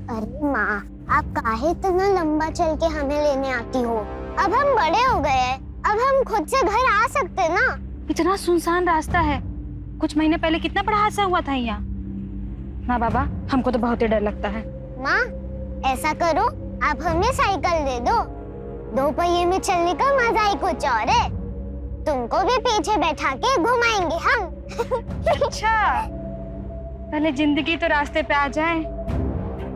अरे माँ, आप काहे इतना लंबा चल के हमें लेने आती हो? अब हम बड़े हो गए हैं, अब हम खुद से घर आ सकते ना। इतना सुनसान रास्ता है, कुछ महीने पहले कितना बड़ा हादसा हुआ था यहाँ। ना बाबा, हमको तो बहुत ही डर लगता है। माँ, ऐसा करो, आप हमें साइकिल दे दो। 2 पहिए में चलने का मजा ही कुछ और है। तुमको भी पीछे बैठा के घुमाएंगे हम। अच्छा, पहले जिंदगी तो रास्ते पे आ जाए,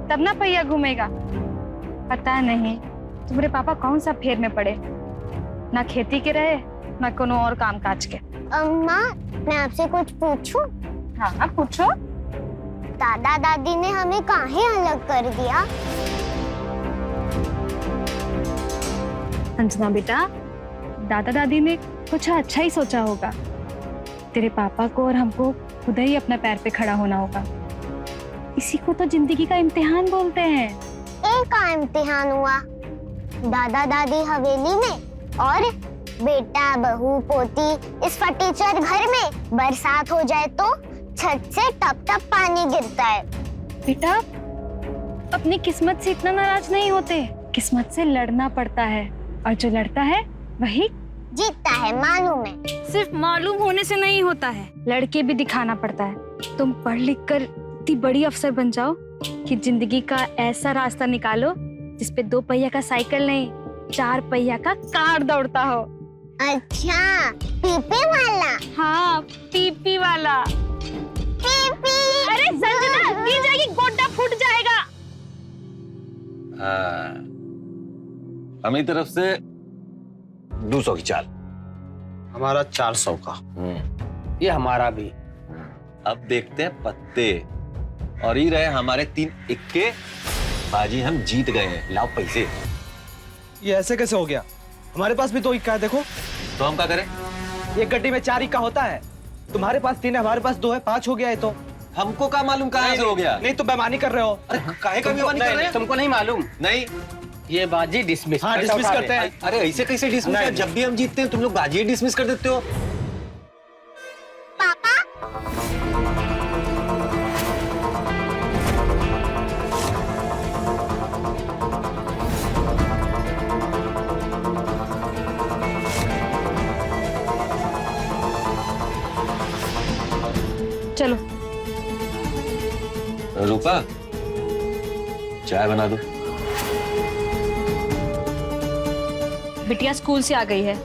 तब ना पहिया घूमेगा। पता नहीं तुम्हारे पापा कौन सा फेर में पड़े, ना खेती के रहे ना कोनो और काम काज के। अम्मा, मैं आपसे कुछ पूछूं? हाँ, अब पूछो। दादा दादी ने हमें काहे अलग कर दिया? अंजना बेटा, दादा दादी ने कुछ अच्छा ही सोचा होगा। तेरे पापा को और हमको खुद ही अपने पैर पे खड़ा होना होगा। इसी को तो जिंदगी का इम्तिहान बोलते हैं। एक का इम्तिहान हुआ, दादा दादी हवेली में और बेटा बहू पोती इस फटीचर घर में। बरसात हो जाए तो छत से टप टप पानी गिरता है। बेटा, अपनी किस्मत से इतना नाराज नहीं होते, किस्मत से लड़ना पड़ता है, और जो लड़ता है वही जीतता है, मालूम है। सिर्फ मालूम होने से नहीं होता है, लड़के भी दिखाना पड़ता है। तुम पढ़ लिख कर इतनी बड़ी अफसर बन जाओ कि जिंदगी का ऐसा रास्ता निकालो जिसपे 2 पहिया का साइकिल नहीं, 4 पहिया का कार दौड़ता हो। अच्छा, पीपी वाला? हाँ, पीपी वाला। पीपी। अरे संजना, गिर जाएगी, गोड्डा फूट जाएगा। हाँ, हमारी तरफ से 200 की चाल। हमारा 400 का। ये हमारा भी। अब देखते हैं पत्ते, और ये रहे हमारे 3 इक्के। बाजी हम जीत गए हैं, लाओ पैसे। ये ऐसे कैसे हो गया? हमारे पास भी 2 इक्का है, देखो। तो हम क्या करें? ये गड्डी में 4 इक्का होता है। तुम्हारे पास 3 है, हमारे पास 2 है, 5 हो गया है। तो हमको क्या मालूम कहाँ से हो गया? नहीं तो बेईमानी कर रहे हो। अरे काहे का बेईमानी कर रहे हैं? तुमको नहीं मालूम? नहीं, ये बाजी डिसमिस। हाँ, डिसमिस करते हैं। अरे ऐसे कैसे डिसमिस? नहीं। जब भी हम जीतते हैं तुम लोग बाजी डिसमिस कर देते हो। पापा, चलो। रूपा, चाय बना दो। बिटिया स्कूल से आ गई है,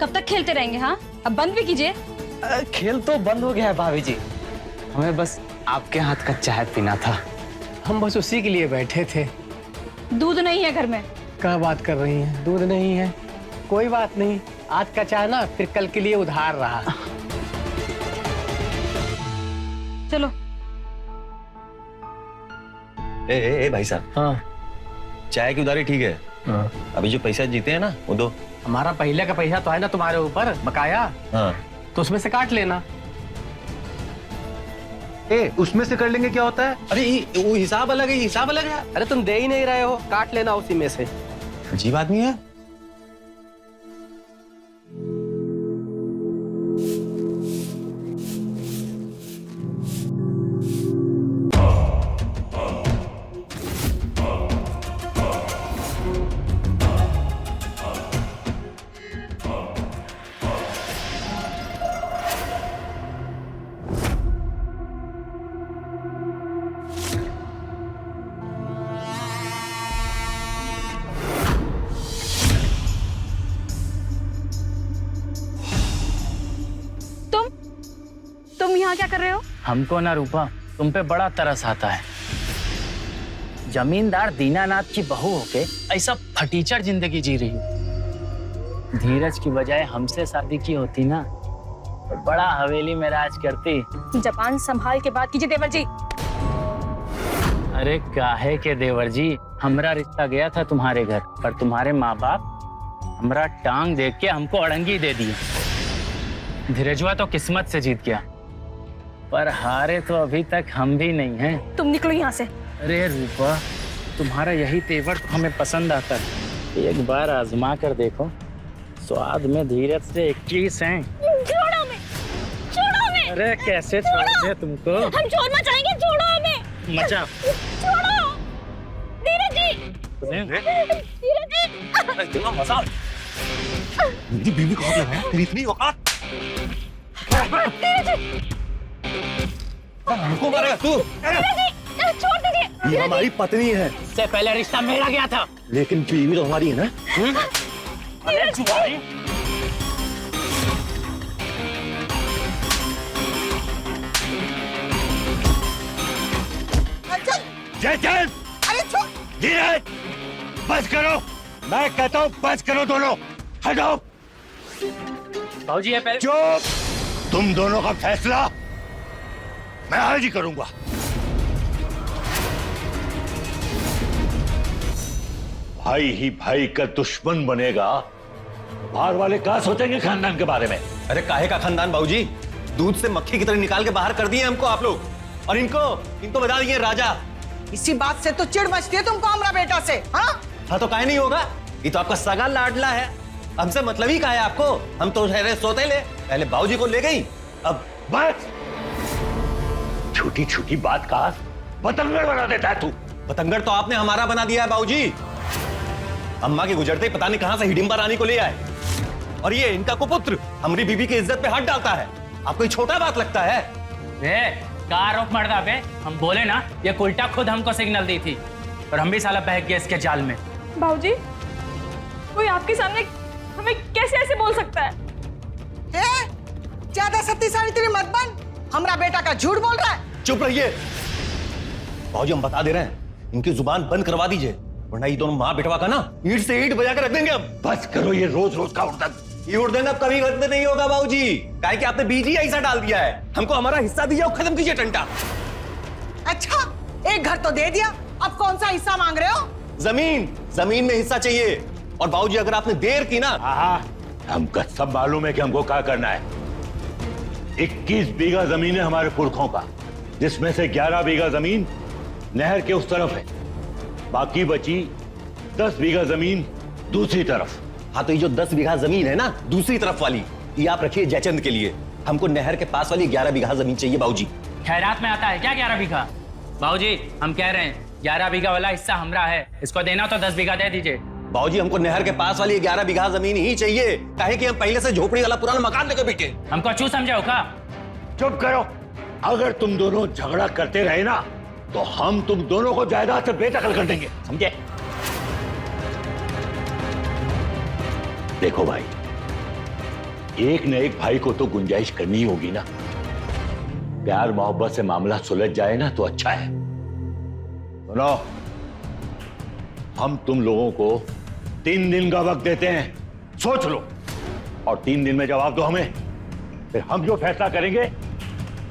कब तक खेलते रहेंगे? हाँ, अब बंद भी कीजिए। खेल तो बंद हो गया है भाभी जी। हमें बस आपके हाथ का चाय पीना था। हम बस उसी के लिए बैठे थे। दूध नहीं है घर में। क्या बात कर रही हैं? दूध नहीं है? कोई बात नहीं, आज का चाय ना फिर कल के लिए उधार रहा। चलो। ए भाई साहब। हाँ। चाय की उधारी ठीक है। हाँ। अभी जो पैसा जीते हैं ना वो दो। हमारा पहले का पैसा तो है ना तुम्हारे ऊपर बकाया। हाँ, तो उसमें से काट लेना। उसमें से कर लेंगे, क्या होता है? अरे वो हिसाब अलग है, हिसाब अलग है। अरे तुम दे ही नहीं रहे हो, काट लेना उसी में से। अजीब आदमी है। तुम यहाँ क्या कर रहे हो? हमको ना रूपा तुम पे बड़ा तरस आता है। जमींदार दीनानाथ की बहू होके ऐसा फटीचर जिंदगी जी रही हो। धीरज की बजाय हमसे शादी की होती ना तो बड़ा हवेली में राज करती। जबान संभाल के बात कीजिए देवर जी। अरे काहे के देवर जी, हमरा रिश्ता गया था तुम्हारे घर, पर तुम्हारे माँ बाप हमरा टांग देख के हमको अड़ंगी दे दी। धीरजवा तो किस्मत से जीत गया, पर हारे तो अभी तक हम भी नहीं हैं। तुम निकलो यहाँ से। अरे रूपा, तुम्हारा यही तेवर तो हमें पसंद आता है। एक बार आजमा कर देखो, स्वाद में धीरज से 21 हैं। छोड़ो हमें, छोड़ो हमें। अरे कैसे छोड़ दे तुमको? हम चोर मचाएंगे, छोड़ो हमें। मचा। छोड़ो। इतना मजाक मेरी बीवी को हाथ लगाया, तेरी इतनी औकात? हमको मारेगा तू? छोड़ दीजिए। ये हमारी पत्नी है। इससे पहले रिश्ता मेरा गया था। लेकिन बीवी तो हमारी है ना? अरे जुआरी। जय जय, अरे छोड़। धीरज, बस करो, मैं कहता हूँ बस करो दोनों, हटाओ। भाजी ये पहले चुप, तुम दोनों का फैसला मैं आज ही करूंगा। भाई ही भाई का दुश्मन बनेगा, बाहर वाले क्या सोचेंगे खानदान के बारे में? अरे काहे का खानदान बाबूजी? दूध से मक्खी की तरह निकाल के बाहर कर दिए हमको आप लोग, और इनको बता दिए राजा। इसी बात से तो चिढ़ मचती है तुमको हमारा बेटा से। हाँ तो काहे नहीं होगा, ये तो आपका सगा लाडला है, हमसे मतलब ही का है आपको? हम तो ठहरे सोते ले, पहले बाबूजी को ले गई, अब बस छोटी छोटी बात का बतंगड़ बना देता है तू। पतंगड़ तो आपने हमारा बना दिया है बाबूजी। अम्मा के गुजरते ही पता नहीं कहां से हिडिंबा रानी को ले आए, और ये इनका कुपुत्र हमारी बीबी की इज्जत पे हाथ डालता है। आपको ये छोटा बात लगता है? कार रोक मर्दा बे, हम बोले ना, ये उल्टा खुद हमको सिग्नल दी थी और हम भी साला बहक गए इसके जाल में। बाबूजी, कोई आपके सामने हमें कैसे ऐसे बोल सकता है? ज्यादा सत्ती सावित्री मत बन, हमारा बेटा का झूठ बोल रहा है। चुप रहिए बाबूजी, हम बता दे रहे हैं, इनकी जुबान बंद करवा दीजिए, वरना ये दोनों माँ बेटवा का ना ईंट से ईंट बजा कर रख देंगे। अब बस करो ये रोज रोज का उड़दंग। ये उड़दंग अब कभी बंद नहीं होगा बाबूजी, काहे कि आपने बीज ही ऐसा डाल दिया है। हमको हमारा हिस्सा दीजिए और खत्म कीजिए टंटा। अच्छा, एक घर तो दे दिया, अब कौन सा हिस्सा मांग रहे हो? जमीन में हिस्सा चाहिए। और बाबूजी अगर आपने देर की ना, हमको सब मालूम है कि हमको क्या करना है। 21 बीघा जमीन है हमारे पुरखों का, जिसमें से 11 बीघा जमीन नहर के उस तरफ है, बाकी बची 10 बीघा जमीन दूसरी तरफ। हाँ तो ये जो 10 बीघा जमीन है ना दूसरी तरफ वाली, ये आप रखिए जयचंद के लिए। हमको नहर के पास वाली 11 बीघा जमीन चाहिए बाबूजी। खैरात में आता है क्या 11 बीघा? बाबूजी हम कह रहे हैं 11 बीघा वाला हिस्सा हमारा है, इसको देना तो 10 बीघा दे दीजिए। बाबूजी हमको नहर के पास वाली 11 बीघा जमीन ही चाहिए, काहे कि हम पहले से झोपड़ी वाला पुराना मकान लेकर बैठे। हमको चू समझो का? चुप करो, अगर तुम दोनों झगड़ा करते रहे ना तो हम तुम दोनों को जायदाद से बेदखल कर देंगे, समझे? देखो भाई, एक न एक भाई को तो गुंजाइश करनी होगी ना। प्यार मोहब्बत से मामला सुलझ जाए ना तो अच्छा है। सुनो, हम तुम लोगों को 3 दिन का वक्त देते हैं, सोच लो, और 3 दिन में जवाब दो हमें, फिर हम जो फैसला करेंगे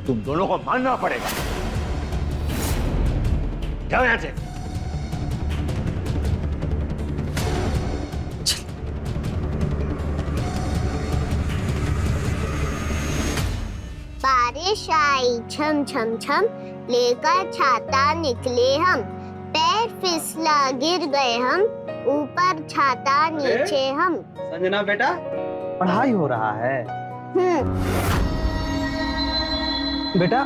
तुम दोनों को मानना पड़ेगा। जाओ यहां से। बारिश आई छम छम छम, लेकर छाता निकले हम, पैर फिसला गिर गए हम, ऊपर छाता नीचे हम। संजना बेटा, पढ़ाई हो रहा है? बेटा,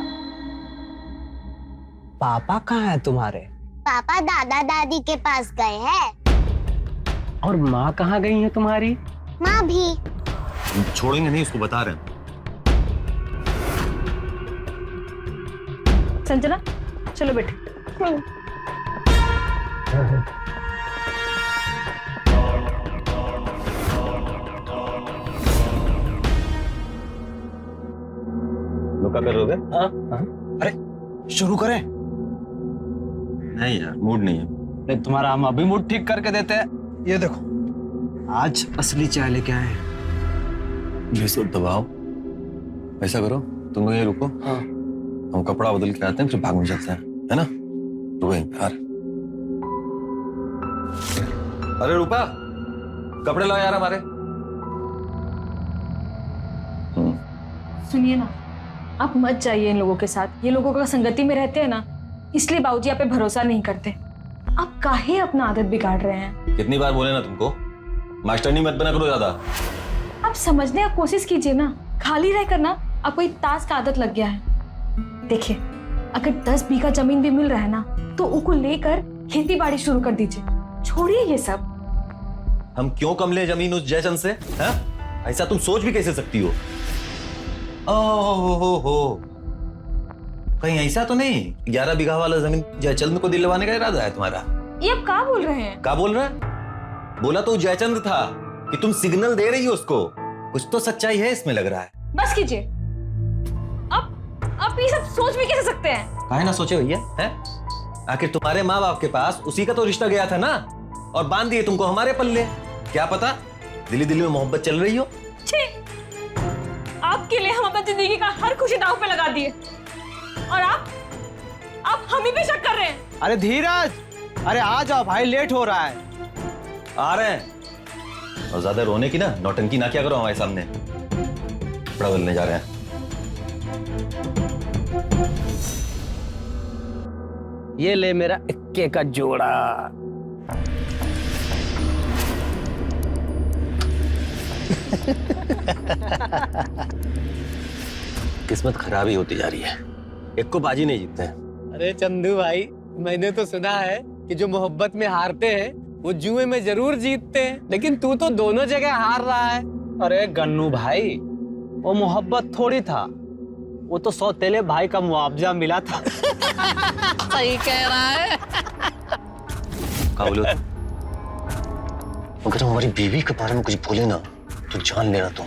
पापा कहाँ है तुम्हारे? पापा दादा दादी के पास गए हैं। और माँ कहाँ गई है तुम्हारी? माँ भी। छोड़ेंगे नहीं, उसको बता रहे हैं। संजना चलो बेटे। लोका कर लोगे? अरे शुरू करें? नहीं यार, मूड नहीं है। नहीं, तुम्हारा हम अभी मूड ठीक करके देते हैं। ये देखो, आज असली चाय लेके आए हैं। बेसुध दबाओ, ऐसा करो, तुम लोग ये रुको, हम कपड़ा बदल के आते हैं, फिर भाग में चलते हैं, है ना? रुको यहीं पे यार। अरे रूपा, कपड़े लाओ यार हमारे। सुनिए ना, आप मत जाइए इन लोगों के साथ। ये लोगों का संगति में रहते हैं ना, इसलिए बाबूजी आप पे भरोसा नहीं करते। आप काहे अपना आदत बिगाड़ रहे हैं? कितनी बार बोले ना तुमको, मास्टरनी मत बना करो ज्यादा। आप समझने की कोशिश कीजिए ना, खाली रहकर ना आपको एक ताश का आदत लग गया है। देखिए, अगर 10 बीघा जमीन भी मिल रहा है ना, तो उनको लेकर खेती बाड़ी शुरू कर दीजिए। छोड़िए ये सब। हम क्यों कम ले जमीन उस जयचंद से? हाँ? ऐसा तुम सोच भी कैसे सकती हो? हो कहीं ऐसा तो नहीं 11 बीघा वाला जमीन जयचंद को दिलवाने का इरादा है तुम्हारा? ये आप क्या बोल रहे हैं? क्या बोल रहा है? बोला तो जयचंद था कि तुम सिग्नल दे रही हो उसको। कुछ तो सच्चाई है इसमें लग रहा है। बस कीजिए। आप ये सब सोच भी कैसे सकते हैं? काहे ना सोचे भैया, हैं? आखिर तुम्हारे माँ बाप के पास उसी का तो रिश्ता गया था ना, और बांध दिए तुमको हमारे पल्ले। क्या पता दिल्ली दिल्ली में मोहब्बत चल रही हो। छी! आपके लिए हम अपनी जिंदगी का हर खुशी दांव पे लगा दिए, और आप हम ही पे शक कर रहे हैं। अरे धीरज, अरे आ जाओ भाई, लेट हो रहा है। आ रहे हैं। और ज्यादा रोने की ना नौटंकी ना क्या करो हमारे सामने। कपड़ा बदलने जा रहे हैं। ये ले मेरा इक्के का जोड़ा। किस्मत खराब ही होती जा रही है। एक को बाजी नहीं जीतते हैं। अरे चंदू भाई, मैंने तो सुना है कि जो मोहब्बत में हारते हैं वो जुए में जरूर जीतते हैं, लेकिन तू तो दोनों जगह हार रहा है। अरे गन्नू भाई, वो मोहब्बत थोड़ी था, वो तो सौतेले भाई का मुआवजा मिला था। सही कह रहा है। क्या बोलो तुम? अगर हमारी बीवी के बारे में कुछ बोले ना तो जान लेना तुम।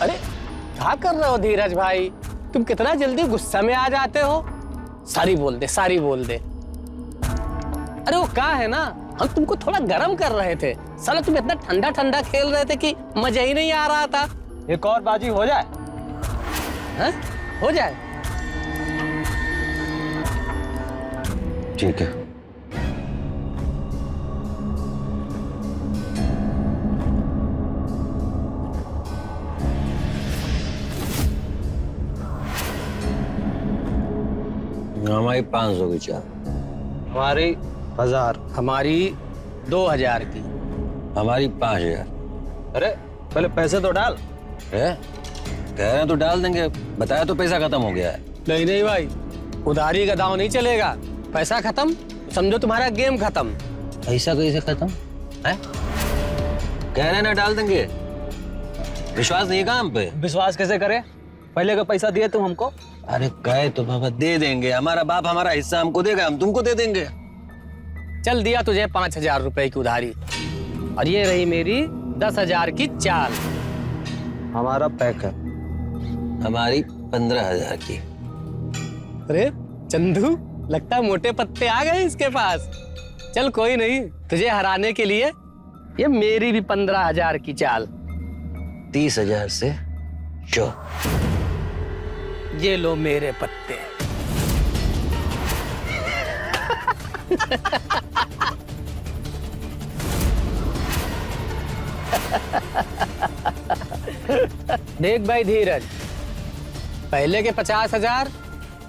अरे क्या कर रहे हो धीरज भाई, तुम कितना जल्दी गुस्सा में आ जाते हो। सारी बोल दे, सारी बोल दे। अरे वो क्या है ना, हम तुमको थोड़ा गर्म कर रहे थे। साला तुम इतना ठंडा ठंडा खेल रहे थे कि मजा ही नहीं आ रहा था। एक और बाजी हो जाए? हा? हो जाए। ठीक है। हमारी 500 की चाय। हमारी 1000। हमारी 2000 की। हमारी 5000। अरे पहले पैसे तो डाल। कह रहे हैं तो डाल देंगे, बताया तो पैसा खत्म हो गया है। नहीं नहीं भाई, उधारी का दांव नहीं चलेगा। पैसा खत्म समझो तुम्हारा गेम खत्म। पैसा कैसे खत्म है? कह रहे हैं ना डाल देंगे। विश्वास नहीं है काम पे? विश्वास कैसे करे? पहले का पैसा दिए तुम हमको। अरे कहे तो बाबा दे देंगे। हमारा बाप हमारा हिस्सा हमको देगा, हम तुमको दे देंगे। चल दिया तुझे 5000 रुपए की उधारी, और ये रही मेरी 10,000 की चाल। हमारा पैक है। हमारी 15,000 की। अरे चंदू, लगता है मोटे पत्ते आ गए इसके पास। चल कोई नहीं, तुझे हराने के लिए ये मेरी भी 15,000 की चाल। 30,000 से जो। ये लो मेरे पत्ते। देख भाई धीरज, पहले के 50,000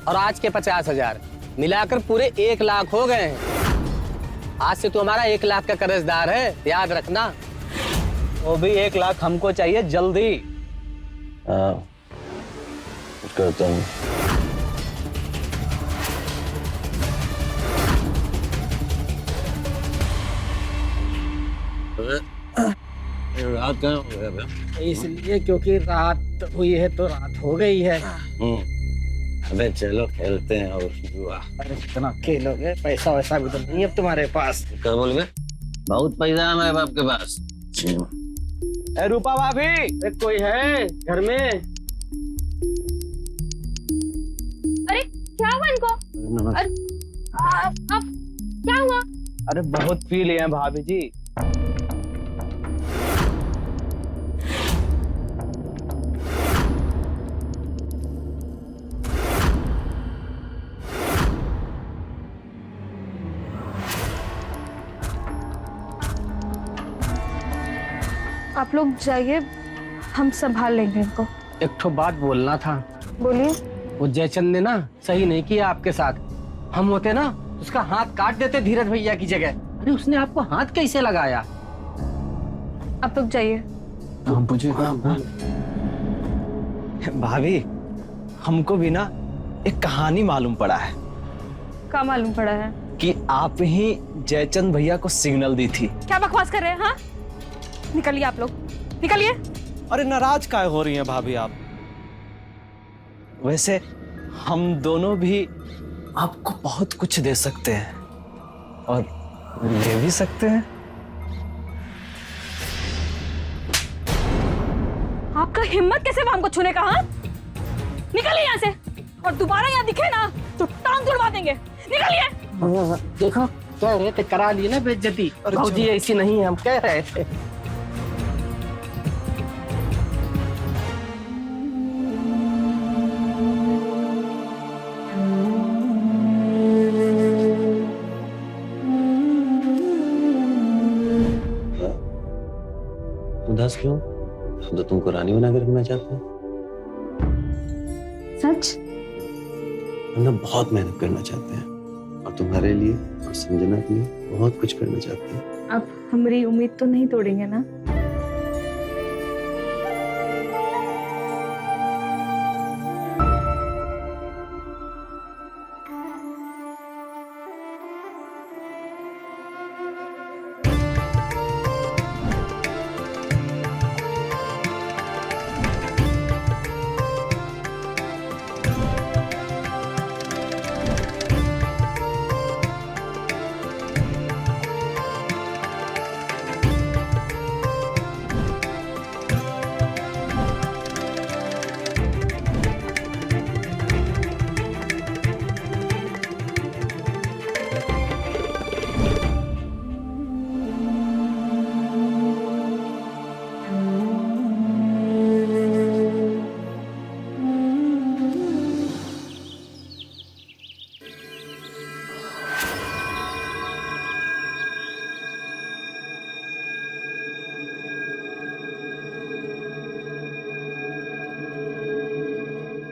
और आज के 50,000 मिलाकर पूरे 1 लाख हो गए हैं। आज से तू हमारा 1 लाख का कर्जदार है, याद रखना। वो भी 1 लाख हमको चाहिए जल्दी। करता हूँ। रात कहाँ हो गया? इसलिए क्योंकि रात हुई है तो रात हो गई है। अबे चलो खेलते हैं और जुआ। अरे कितना खेलोगे, पैसा वैसा भी तो नहीं अब तुम्हारे पास। क्या बोल गए? बहुत पैसा है हमारे बाप के पास। ए रूपा भाभी, कोई है घर में? अरे क्या हुआ इनको? अरे आप क्या हुआ? अरे बहुत पी लिए हैं भाभी जी। आप लोग जाइए, हम संभाल लेंगे इनको। एक ठो बात बोलना था। बोलिए। वो जयचंद ने ना सही नहीं किया आपके साथ। हम होते ना उसका हाथ काट देते धीरज भैया की जगह। अरे उसने आपको हाथ कैसे लगाया? आप लोग जाइए। हम पूछे भाभी, हमको भी ना एक कहानी मालूम पड़ा है। क्या मालूम पड़ा है? कि आप ही जयचंद भैया को सिग्नल दी थी। क्या बकवास कर रहे हैं? हाँ, निकलिए आप लोग, निकलिए। अरे नाराज काहे हो रही हैं भाभी आप? वैसे हम दोनों भी आपको बहुत कुछ दे सकते हैं और ले भी सकते हैं। आपका हिम्मत कैसे हुआ हमको छूने का? हाँ, निकलिए यहाँ से, और दोबारा यहाँ दिखे ना तो टांग तुड़वा देंगे। निकलिए। देखो कह रहे थे करा लिए ना बेइज्जती। भाजी ऐसी नहीं है, हम कह रहे थे। उदास क्यों? हम तो तुमको रानी बना के रखना चाहते हैं। सच? हम ना बहुत मेहनत करना चाहते हैं और तुम्हारे लिए और संजना के लिए बहुत कुछ करना चाहते हैं। अब हमारी उम्मीद तो नहीं तोड़ेंगे ना?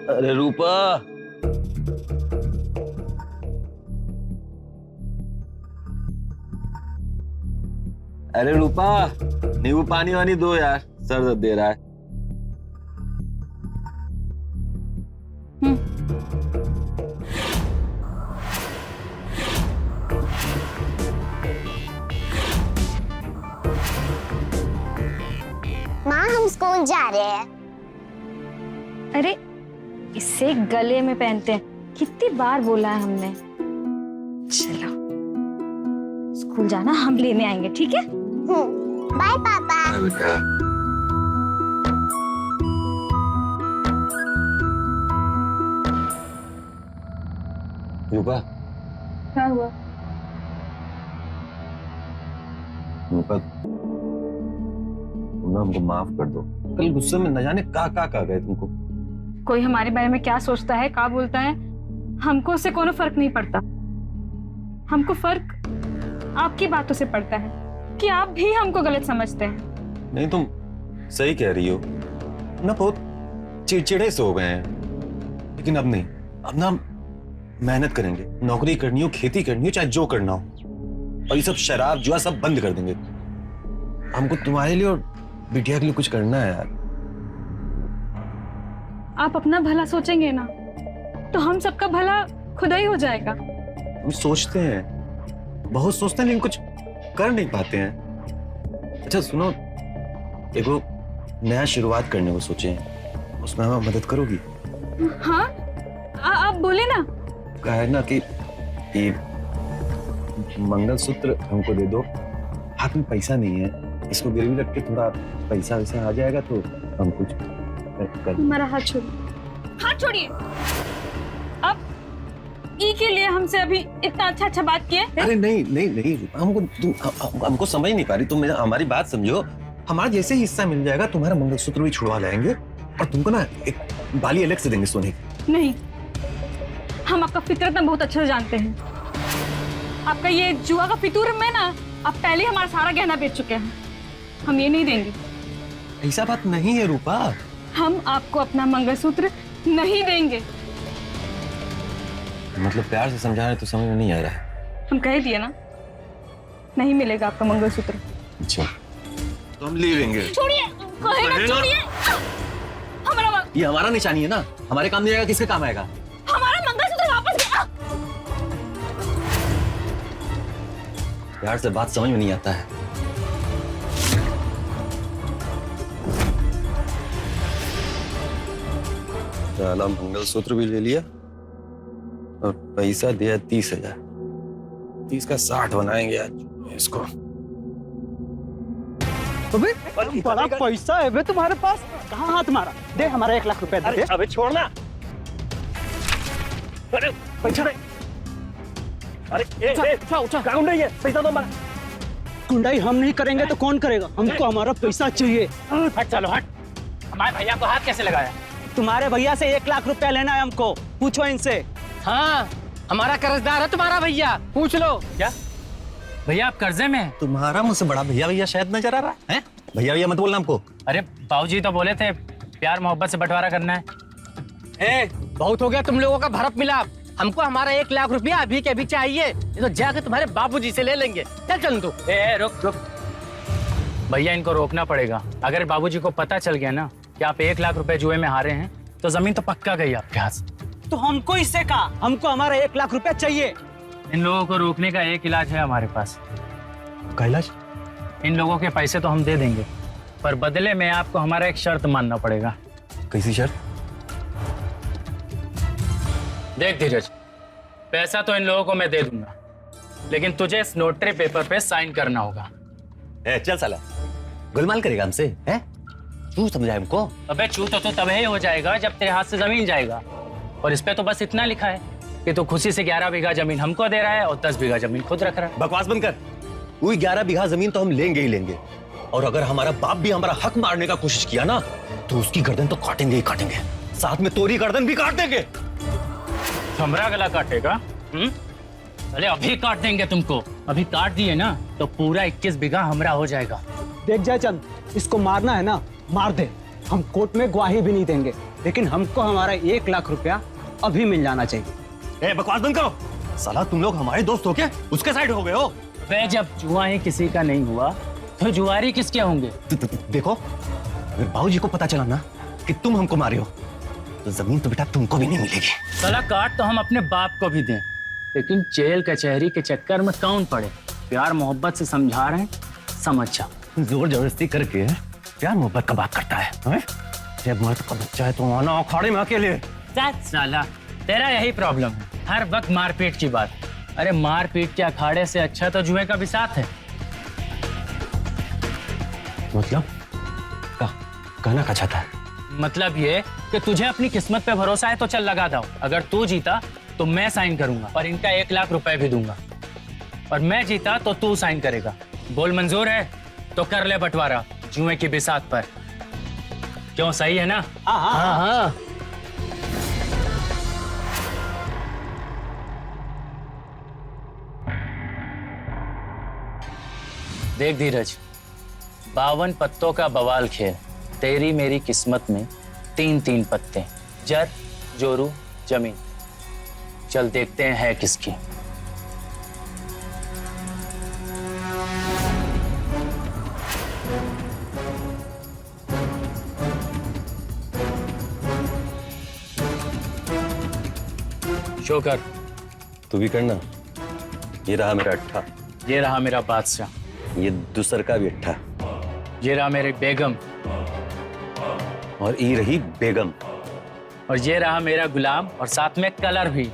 अरे रूपा, अरे रूपा, नींबू पानी वानी दो यार, सर दर्द दे रहा है। माँ हम स्कूल जा रहे हैं। अरे इसे गले में पहनते हैं, कितनी बार बोला है हमने। चलो स्कूल जाना, हम लेने आएंगे, ठीक है? बाय पापा। रूपा, क्या हुआ? रूपा, तुम ना हमको माफ कर दो। कल गुस्से में न जाने का गए तुमको। कोई हमारे बारे में क्या सोचता है, क्या बोलता है, हमको उससे कोनो फर्क नहीं पड़ता। हमको फर्क आपकी बातों से पड़ता है कि आप भी हमको गलत समझते हैं। नहीं, तुम सही कह रही हो ना, बहुत चिड़चिड़े से हो गए हैं। लेकिन अब नहीं, अब ना मेहनत करेंगे, नौकरी करनी हो, खेती करनी हो, चाहे जो करना हो, और ये सब शराब जुआ सब बंद कर देंगे। हमको तुम्हारे लिए और बिटिया के लिए कुछ करना है यार। आप अपना भला सोचेंगे ना तो हम सबका भला खुदा ही हो जाएगा। हम सोचते हैं, बहुत सोचते हैं, लेकिन कुछ कर नहीं पाते हैं। अच्छा सुनो, एगो नया शुरुआत करने को सोचे हैं, उसमें हमें मदद करोगी? हाँ, आप बोले ना। कहा है ना कि मंगलसूत्र हमको दे दो, हाथ में पैसा नहीं है, इसको गिरवी रख के थोड़ा पैसा वैसा आ जाएगा तो हम कुछ कर। हमारा हाथ छोड़िए, हाथ छोड़िए। अब ई के लिए हमसे अभी इतना अच्छा बात किए। अरे नहीं नहीं नहीं, हमको समझ नहीं पा रही तुम, हमारी बात समझो। हमारा जैसे ही हिस्सा मिल जाएगा तुम्हारा मंगलसूत्र भी छुड़वा लाएंगे और तुमको ना एक बाली अलग से देंगे सोने की। नहीं, हम आपका फितरत में बहुत अच्छे से जानते हैं। आपका ये जुआ का फितूर में ना, आप पहले हमारा सारा गहना बेच चुके हैं। हम ये नहीं देंगे। ऐसा बात नहीं है रूपा, हम आपको अपना मंगलसूत्र नहीं देंगे। मतलब प्यार से समझा रहे तो समझ में नहीं आ रहा है। हम कह दिए ना, नहीं मिलेगा आपका मंगलसूत्र। अच्छा, तो हम ले लेंगे। छोड़िए, कहे ना छोड़िए। हमारा ये हमारा निशानी है ना, हमारे काम नहीं आएगा, किसके काम आएगा? हमारा मंगलसूत्र वापस प्यार से बात समझ में नहीं आता है। साला मंगलसूत्र भी ले लिया और पैसा दिया 30,000। 30 का 60 बनाएंगे आज इसको। अबे बड़ा पैसा है बे तुम्हारे पास, कहाँ हाथ मारा? दे हमारा 1 लाख रुपया दे। अबे छोड़ना। अरे पैसा नहीं। अरे उठा गुंडाई है, पैसा दो हमारा। गुंडाई हम नहीं करेंगे तो कौन करेगा? हमको हमारा पैसा चाहिए। हट चलो हट। हमारे भैया को हाथ कैसे लगाया? तुम्हारे भैया से 1 लाख रुपया लेना है हमको, पूछो इनसे। हाँ हमारा कर्जदार है तुम्हारा भैया, पूछ लो। क्या भैया आप कर्जे में हैं? तुम्हारा मुझसे बड़ा भैया भैया शायद नजर आ रहा है। भैया भैया मत बोलना हमको। अरे बाबूजी तो बोले थे प्यार मोहब्बत से बंटवारा करना है। ए, बहुत हो गया तुम लोगों का भरत मिलाप। हमको हमारा 1 लाख रुपया अभी के अभी चाहिए, ये तो जाके तुम्हारे बाबूजी से ले लेंगे। चल चल तू। रुक रुक भैया, इनको रोकना पड़ेगा। अगर बाबूजी को पता चल गया ना कि आप 1 लाख रुपए जुए में हारे हैं तो जमीन तो पक्का गई आपके हाथ से। तो हमको इससे कहा, हमको हमारा 1 लाख रुपया चाहिए। इन लोगों को रोकने का एक इलाज है हमारे पास। क्या इलाज? इन लोगों के पैसे तो हम दे देंगे, पर बदले में आपको हमारा एक शर्त मानना पड़ेगा। कैसी शर्त? देख धीरज, पैसा तो इन लोगों को मैं दे दूंगा, लेकिन तुझे इस नोटरी पेपर पे साइन करना होगा। चल साला, गोलमाल करेगा हमसे? हैं? तू समझा हमको? अबे चू तो तभी हो जाएगा जब तेरे हाथ से जमीन जाएगा। और इस पे तो बस इतना लिखा है कि तू खुशी से 11 बीघा जमीन हमको दे रहा है और 10 बीघा जमीन खुद रख रहा है। बकवास बंद कर। वही 11 बीघा जमीन तो हम लेंगे ही लेंगे, और अगर हमारा बाप भी हमारा हक मारने का कोशिश किया ना तो उसकी गर्दन तो काटेंगे ही काटेंगे, साथ में तोरी गर्दन भी काट देंगे। हमरा गला काटेगा? अरे अभी काट देंगे तुमको। अभी काट दिए ना तो पूरा 21 बीघा हमरा हो जाएगा। देख जयचंद, इसको मारना है ना मार दे, हम कोर्ट में गवाही भी नहीं देंगे, लेकिन हमको हमारा 1 लाख रुपया अभी मिल जाना चाहिए। बकवास बंद करो। साला तुम लोग हमारे दोस्त हो क्या? उसके साइड हो गए हो? वे जब जुआ ही किसी का नहीं हुआ तो जुआरी किसके होंगे? देखो, अगर बाबूजी को पता चला ना कि तुम हमको मारे हो तो जमीन तो बेटा तुमको भी नहीं मिलेगी। साला काट तो हम अपने बाप को भी दें, लेकिन जेल कचहरी के चक्कर में कौन पड़े? प्यार मोहब्बत से समझा रहे हैं, समझ जा। जोर जबरदस्ती करके प्यार मोहब्बत का बात करता है? जब मर्द का बच्चा है तो आना अखाड़े में अकेले। साला तेरा यही प्रॉब्लम है, हर वक्त मारपीट की बात। अरे मारपीट के अखाड़े से अच्छा तो जुए का भी साथ है। मतलब कहना का चाहता है? मतलब ये कि तुझे अपनी किस्मत पे भरोसा है तो चल लगा दो। अगर तू जीता तो मैं साइन करूंगा और इनका 1 लाख रुपए भी दूंगा, और मैं जीता तो तू साइन करेगा। बोल मंजूर है तो कर ले बंटवारा जुए की बिसात पर। क्यों, सही है ना? हाँ। देख धीरज, 52 पत्तों का बवाल खेल। तेरी मेरी किस्मत में 3-3 पत्ते, जर जोरू जमीन। चल देखते हैं है किसकी। शो कर। तू भी करना। ये रहा मेरा अट्ठा, ये रहा मेरा बादशाह, ये दूसर का भी अट्ठा, ये रहा मेरी बेगम, और ये रही बेगम, और ये रहा मेरा गुलाम, और साथ में कलर भी।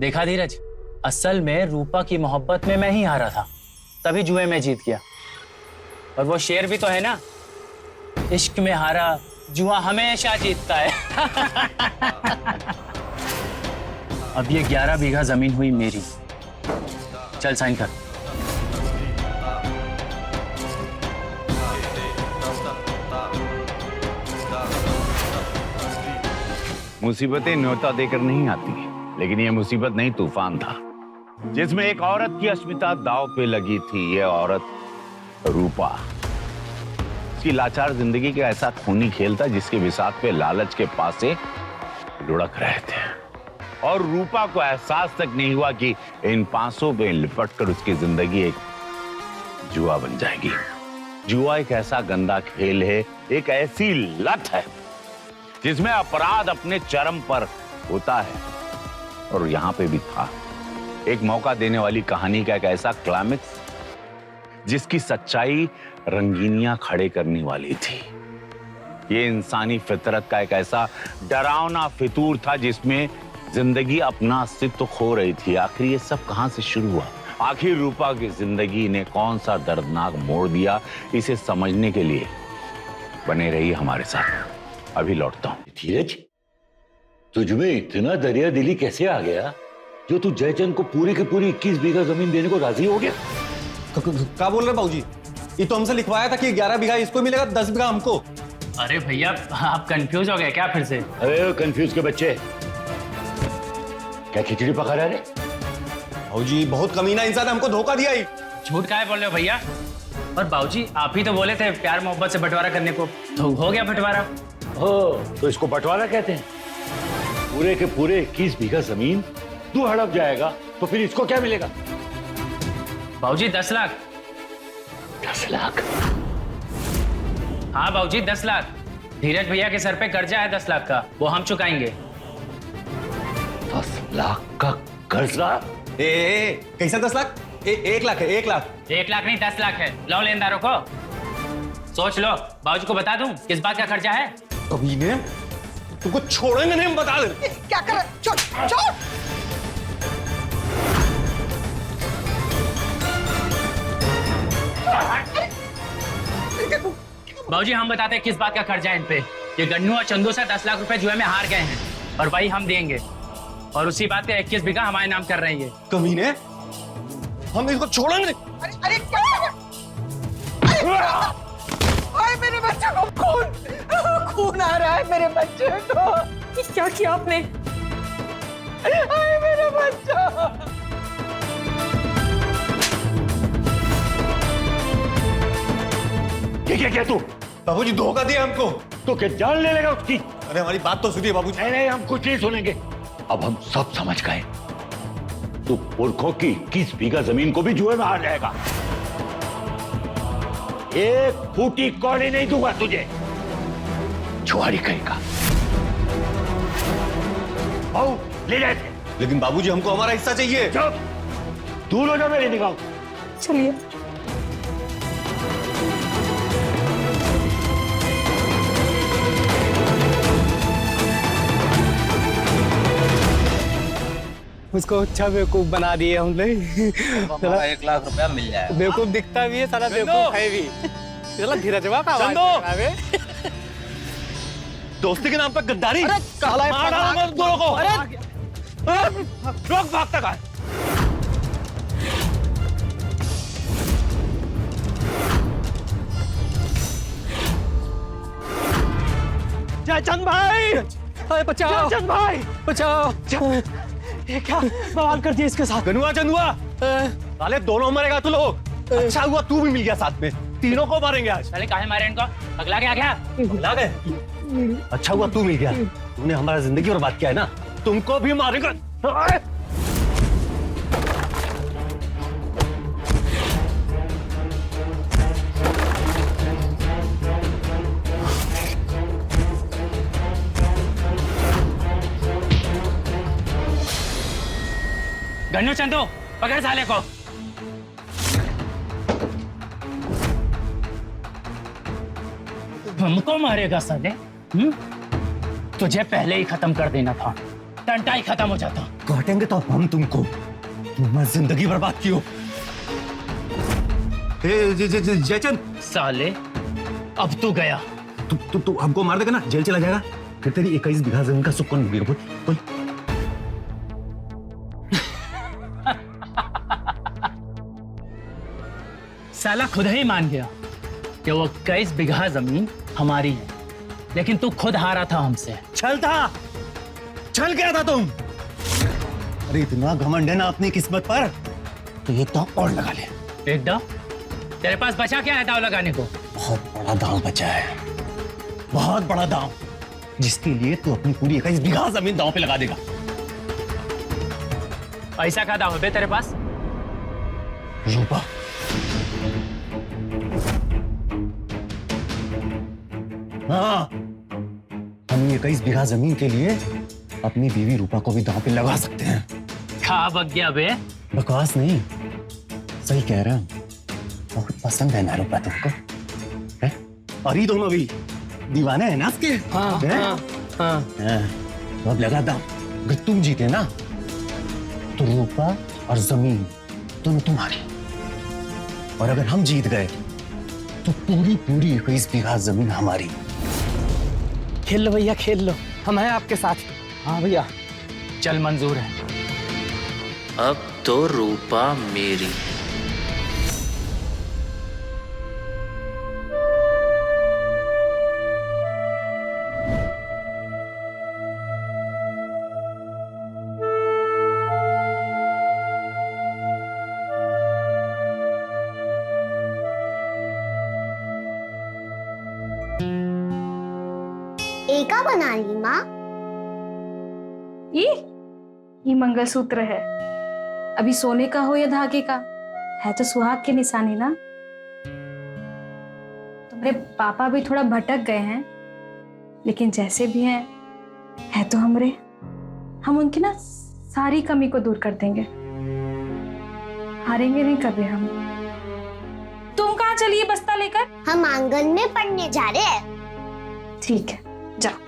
देखा धीरज, असल में रूपा की मोहब्बत में मैं ही हारा था, तभी जुए में जीत गया। और वो शेर भी तो है ना, इश्क में हारा जुआ हमेशा जीतता है। अब ये 11 बीघा जमीन हुई मेरी। चल साइन कर। मुसीबतें न्योता देकर नहीं आती, लेकिन ये मुसीबत नहीं, तूफान था जिसमें एक औरत की अस्मिता दांव पे लगी थी। ये औरत रूपा। उसकी लाचार जिंदगी का ऐसा खूनी खेल था जिसके बिसात पे लालच के पासे लुढ़क रहे थे, और रूपा को एहसास तक नहीं हुआ कि इन पासों पे लिपटकर उसकी जिंदगी एक जुआ बन जाएगी। जुआ एक ऐसा गंदा खेल है, एक ऐसी लत है जिसमें अपराध अपने चरम पर होता है। और यहां पे भी था एक मौका देने वाली कहानी का एक ऐसा क्लाइमेक्स जिसकी सच्चाई रंगीनियां खड़े करने वाली थी। ये इंसानी फितरत का एक ऐसा डरावना फितूर था जिसमें जिंदगी अपना अस्तित्व खो रही थी। आखिर ये सब कहां से शुरू हुआ? आखिर रूपा की जिंदगी ने कौन सा दर्दनाक मोड़ दिया? इसे समझने के लिए बने रहिए हमारे साथ। अभी लौटता हूं। धीरज, तुझमें इतना दरिया दिली कैसे आ गया जो तू जयचंद को पूरी की पूरी 21 बीघा जमीन देने को राजी हो गया? क्या बोल रहे बाबूजी? ये तो हमसे लिखवाया था कि 11 बीघा इसको मिलेगा, 10 बीघा हमको। अरे भैया आप कंफ्यूज हो गए क्या फिर से? अरे कंफ्यूज के बच्चे, क्या खिचड़ी पका रहे? बाबूजी बहुत कमीना इंसान है, हमको धोखा दिया ही। झूठ काहे बोल रहे हो भैया? और बाबूजी आप ही तो बोले थे प्यार मोहब्बत से बंटवारा करने को, तो हो गया बंटवारा। हो तो इसको बंटवारा कहते हैं। पूरे के पूरे 21 बीघा जमीन तू हड़प जाएगा तो फिर इसको क्या मिलेगा? बाबूजी 10 लाख। 10 लाख? हाँ बाबूजी 10 लाख। धीरज भैया के सर पे कर्जा है 10 लाख का, वो हम चुकाएंगे। 10 लाख का कर्जा? कैसा 10 लाख? 1 लाख है, 1 लाख। 1 लाख नहीं 10 लाख है। लो लेनदारों को सोच लो। बाबूजी को बता दूं किस बात का कर्जा है? अभी ने तुमको छोड़ेंगे नहीं, हम बता दे। क्या कर? छोड़ छोड़। बाबूजी हम बताते हैं किस बात का कर्जा है इन पे। ये गन्नू और चंदू से 10 लाख रुपए जुए में हार गए हैं और वही हम देंगे, और उसी बात पे 21 बीघा हमारे नाम कर रहे हैं। ये कमीने, हम इसको छोड़ेंगे नहीं। अरे अरे क्या कर? अरे मेरे बच्चे को खून आ रहा है मेरे बच्चे को। क्या किया आपने? अरे मेरा बच्चा। क्या क्या तू? बाबूजी धोखा दिया हमको। तो क्या जान ले लेगा उसकी? अरे हमारी बात तो सुनिए बाबूजी। नहीं नहीं, हम कुछ नहीं सुनेंगे। अब हम सब समझ गए, तू पुरखों की 21 बीघा जमीन को भी जुए में हार जाएगा। एक फूटी कौड़ी नहीं दूंगा तुझे, जुआरी कहेगा। आओ ले जाए थे। लेकिन बाबूजी हमको हमारा हिस्सा चाहिए। चुप, दूर हो जाओ मेरी निगाह। चलिए। उसको अच्छा बेवकूफ बना दिए हम लोग। 1 लाख रुपया मिल जाएगा। बेवकूफ दिखता भी है, सारा बेवकूफ है भी। चला धीरजवा का आवाज चंदू! है। दोस्ती के नाम पर गद्दारी। अरे काला मार डालूंगा तुम दोनों को। अरे रोक, भागता कहाँ है? जयचंद भाई, अरे बचाओ जयचंद भाई, बचाओ। ये क्या बवाल कर दिया इसके साथ? गनुआ चंदुआ, साले दोनों मरेगा तू लोग। अच्छा हुआ तू भी मिल गया साथ में, तीनों को मारेंगे आज। साले काहे मारे इनको? अगला क्या क्या? भुला गए? अच्छा हुआ तू मिल गया, तूने हमारा जिंदगी बर्बाद किया है ना, तुमको भी मारेगा। गन्नू चंदू पकड़ साले को। हमको मारेगा साले? तुझे पहले ही खत्म कर देना था, टंटा ही खत्म हो जाता। काटेंगे तो हम तुमको, तुमने जिंदगी बर्बाद की हो। जयचंद साले अब तू गया। तू हमको मार देगा ना, जेल चला जाएगा, फिर तेरी 21 बीघा जमीन का सुख कौन मिलेगा? बोल। साला खुद ही मान गया कि वो 21 बीघा जमीन हमारी है, लेकिन तू खुद हारा था हमसे। छल गया था तुम। अरे इतना घमंड है ना अपनी किस्मत पर, तो एक दांव और लगा ले। एक दांव? तेरे पास बचा क्या है दांव लगाने को? बहुत बड़ा दांव बचा है, बहुत बड़ा दांव, जिसके लिए तू अपनी पूरी 21 बीघा जमीन दांव पे लगा देगा। ऐसा का दांव है तेरे पास? रूपा, हाँ, हम 21 बीघा जमीन के लिए अपनी बीवी रूपा को भी दांव पे लगा सकते हैं। खा बक गया बे। बकवास नहीं, सही कह रहा हूं। बहुत पसंद है ना रूपा तुमको, है? और ये दोनों भी दीवाने हैं ना उसके। हाँ, हैं? हाँ, हाँ। तो अब लगा दांव। अगर तुम जीते ना तो रूपा और जमीन दोनों तुम्हारी, और अगर हम जीत गए तो पूरी पूरी 21 बीघा जमीन हमारी। खेल लो भैया, खेल लो, हम हैं आपके साथ। हाँ भैया। चल मंजूर है। अब तो रूपा मेरी। एका बना ली माँ। ये मंगलसूत्र है। अभी सोने का हो या धागे का, है तो सुहाग की निशानी ना। तुम्हारे पापा भी थोड़ा भटक गए हैं, लेकिन जैसे भी हैं है तो हमरे। हम उनकी ना सारी कमी को दूर कर देंगे। हारेंगे नहीं कभी हम। तुम कहाँ चलिए बस्ता लेकर? हम आंगन में पढ़ने जा रहे हैं। ठीक है, जाओ।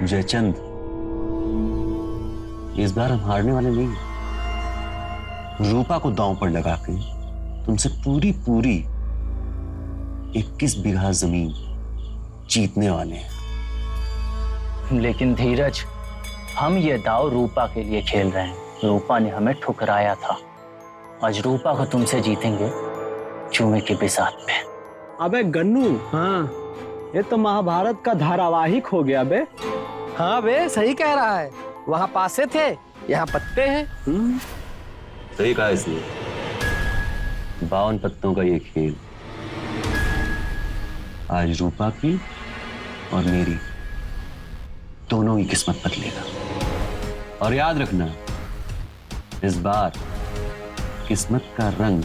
जयचंद, इस बार हम हारने वाले नहीं। रूपा को दांव पर लगा के तुमसे पूरी पूरी 21 बीघा जमीन जीतने वाले हैं। लेकिन धीरज, हम ये दाव रूपा के लिए खेल रहे हैं। रूपा ने हमें ठुकराया था। आज रूपा को तुमसे जीतेंगे चूमे के बिसात पे। अबे गन्नू, हाँ, ये तो महाभारत का धारावाहिक हो गया बे। हाँ बे, सही कह रहा है। वहाँ पासे थे, यहाँ पत्ते हैं। सही कहा इसने। 52 पत्तों का ये खेल आज रूपा की और मेरी दोनों की किस्मत बदलेगा। और याद रखना, इस बार किस्मत का रंग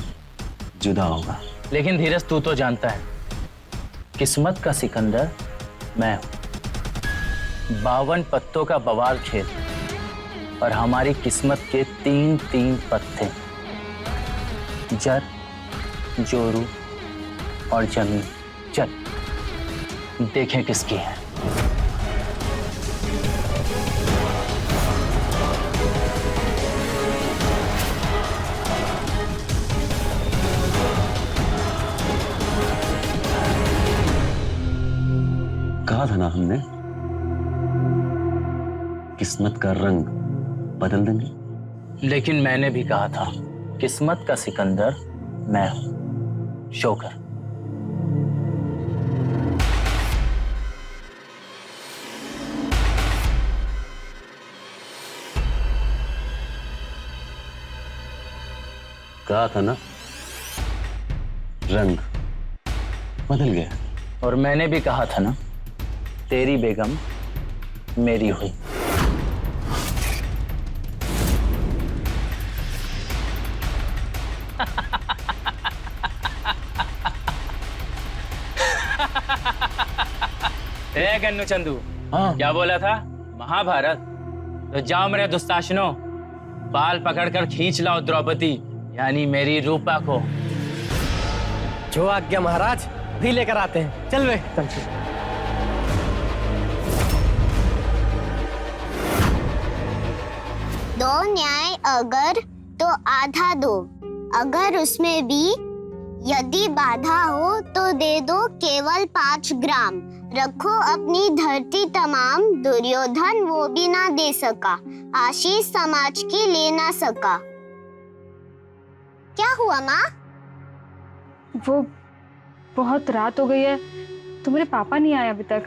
जुदा होगा। लेकिन धीरज, तू तो जानता है किस्मत का सिकंदर मैं हूं। 52 पत्तों का बवाल खेल, और हमारी किस्मत के 3 पत्ते, जर, जोरू और जमीन। चल देखें किसकी है। कहा था ना हमने, किस्मत का रंग बदल देंगे। लेकिन मैंने भी कहा था किस्मत का सिकंदर मैं हूं। शोकर। कहा था ना, रंग बदल गया। और मैंने भी कहा था ना, तेरी बेगम मेरी हुई। ए गन्नू चंदू, क्या बोला था? महाभारत? तो जाओ मेरे दुस्ताशनों, बाल पकड़कर खींच लाओ द्रौपदी यानी मेरी रूपा को। जो आज्ञा महाराज, भी लेकर आते हैं। चल वे, चल। दो न्याय अगर तो आधा दो, अगर उसमें भी यदि बाधा हो तो दे दो केवल 5 ग्राम। रखो अपनी धरती तमाम, दुर्योधन वो भी ना दे सका, आशीष समाज की ले ना सका। क्या हुआ माँ? वो बहुत रात हो गई है, तुम्हारे पापा नहीं आए अभी तक,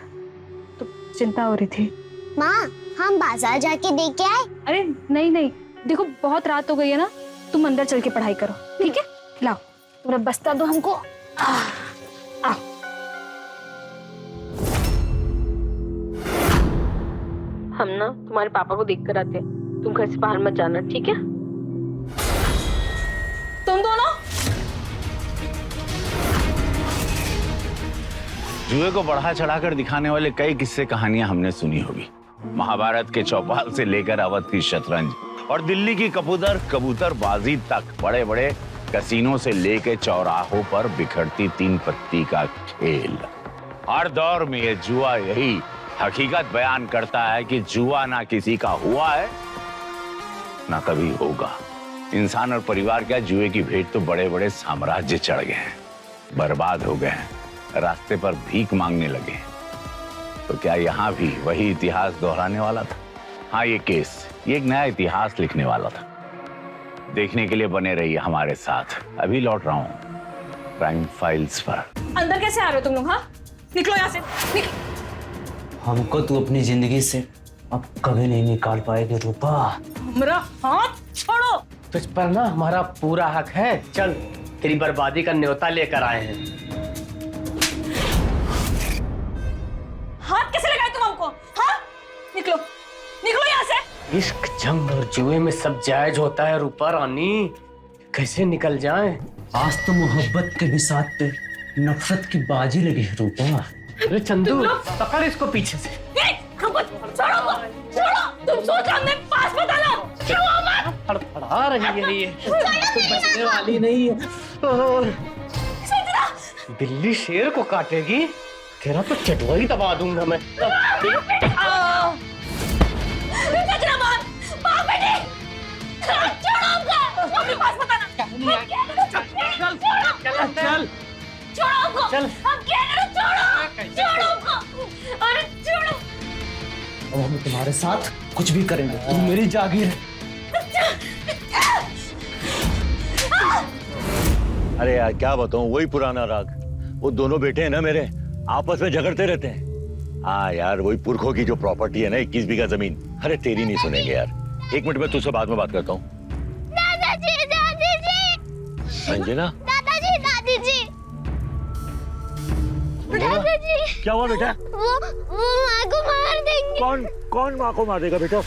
तो चिंता हो रही थी। माँ, हम बाजार जाके देख के आए। अरे नहीं नहीं, देखो बहुत रात हो गई है ना, तुम अंदर चल के पढ़ाई करो, ठीक है? लाओ तुम्हारा बस्ता दो हमको। आओ। हम ना तुम्हारे पापा को देख कर आते हैं। तुम घर से बाहर मत जाना, ठीक है? जुए को बढ़ा चढ़ाकर दिखाने वाले कई किस्से कहानियां हमने सुनी होगी। महाभारत के चौपाल से लेकर अवध की शतरंज और दिल्ली की कबूतरबाजी तक, बड़े बड़े कसीनों से लेकर चौराहों पर बिखरती तीन पत्ती का खेल। हर दौर में ये जुआ यही हकीकत बयान करता है कि जुआ ना किसी का हुआ है ना कभी होगा। इंसान और परिवार क्या, जुए की भेंट तो बड़े बड़े साम्राज्य चढ़ गए हैं, बर्बाद हो गए हैं, रास्ते पर भीख मांगने लगे हैं। तो क्या यहाँ भी वही इतिहास दोहराने वाला था? हाँ, ये केस, ये एक नया इतिहास लिखने वाला था। देखने के लिए बने रहिए हमारे साथ। अभी लौट रहा हूँ क्राइम फाइल्स पर। अंदर कैसे आ रहे हो तुम लोग? हाँ, निकलो यहाँ से, निकलो। हमको तू अपनी जिंदगी से अब कभी नहीं निकाल पाएगी रूपा। मेरा हाथ छोड़ो। तुझ पर ना हमारा पूरा हक है। चल, तेरी बर्बादी का न्योता लेकर आए हैं। हाथ कैसे लगाए तुम हमको? हाँ, निकलो, निकलो यहाँ से। इश्क, जंग और जुए में सब जायज होता है रूपा रानी, कैसे निकल जाएं? आज तो मोहब्बत के बिसात पे नफरत की बाजी लगी है रूपा। अरे चंदू, पकड़ इसको पीछे से। हमको छोड़ो, छोड़ो। तुम सोच रहे हमने पास बताना? छोड़ो मत। फड़फड़ा रही है ये, तो बचने वाली नहीं है। दिल्ली शेर को काटेगी, तेरा तो चटवा ही दबा दूंगा मैं। चल छोड़ो हमको। चल। हम कह रहे हैं, छोड़ो, छोड़ो हमको। अरे छोड़ो। और हम तुम्हारे साथ कुछ भी करेंगे, तुम मेरी जागीर है। अरे यार क्या बताऊं, वही पुराना राग। वो दोनों बेटे हैं ना मेरे, आपस में झगड़ते रहते हैं। हाँ यार, वही पुरखों की जो प्रॉपर्टी है ना, 21 बीघा जमीन। अरे तेरी नहीं सुनेंगे यार। एक मिनट में तुझसे बाद में बात करता हूँ। दादाजी, दादी जी। संजना, दादाजी, दादी जी। दादाजी, क्या हुआ बेटा? वो माँ को मार देंगे। कौन माँ को मार देगा बेटा?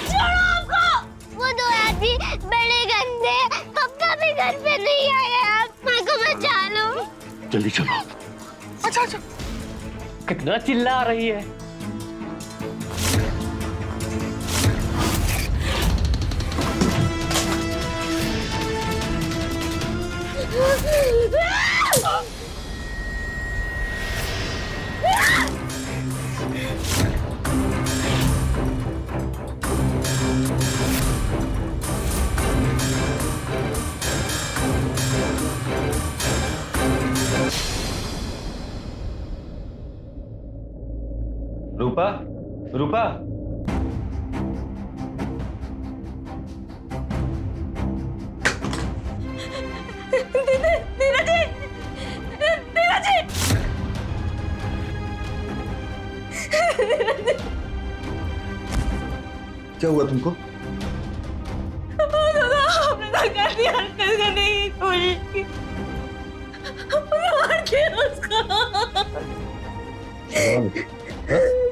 छोड़ो हमको। वो दो आदमी बड़े गंदे, पापा भी घर पे नहीं आए। आप माँ को बचा लो। जल्दी चलो। अच्छा अच्छा, कितना चिल्ला रही है। रूपा, रूपा, क्या हुआ तुमको? हमने धक्का दिया, करने की कोशिश की, मार दिया उसको।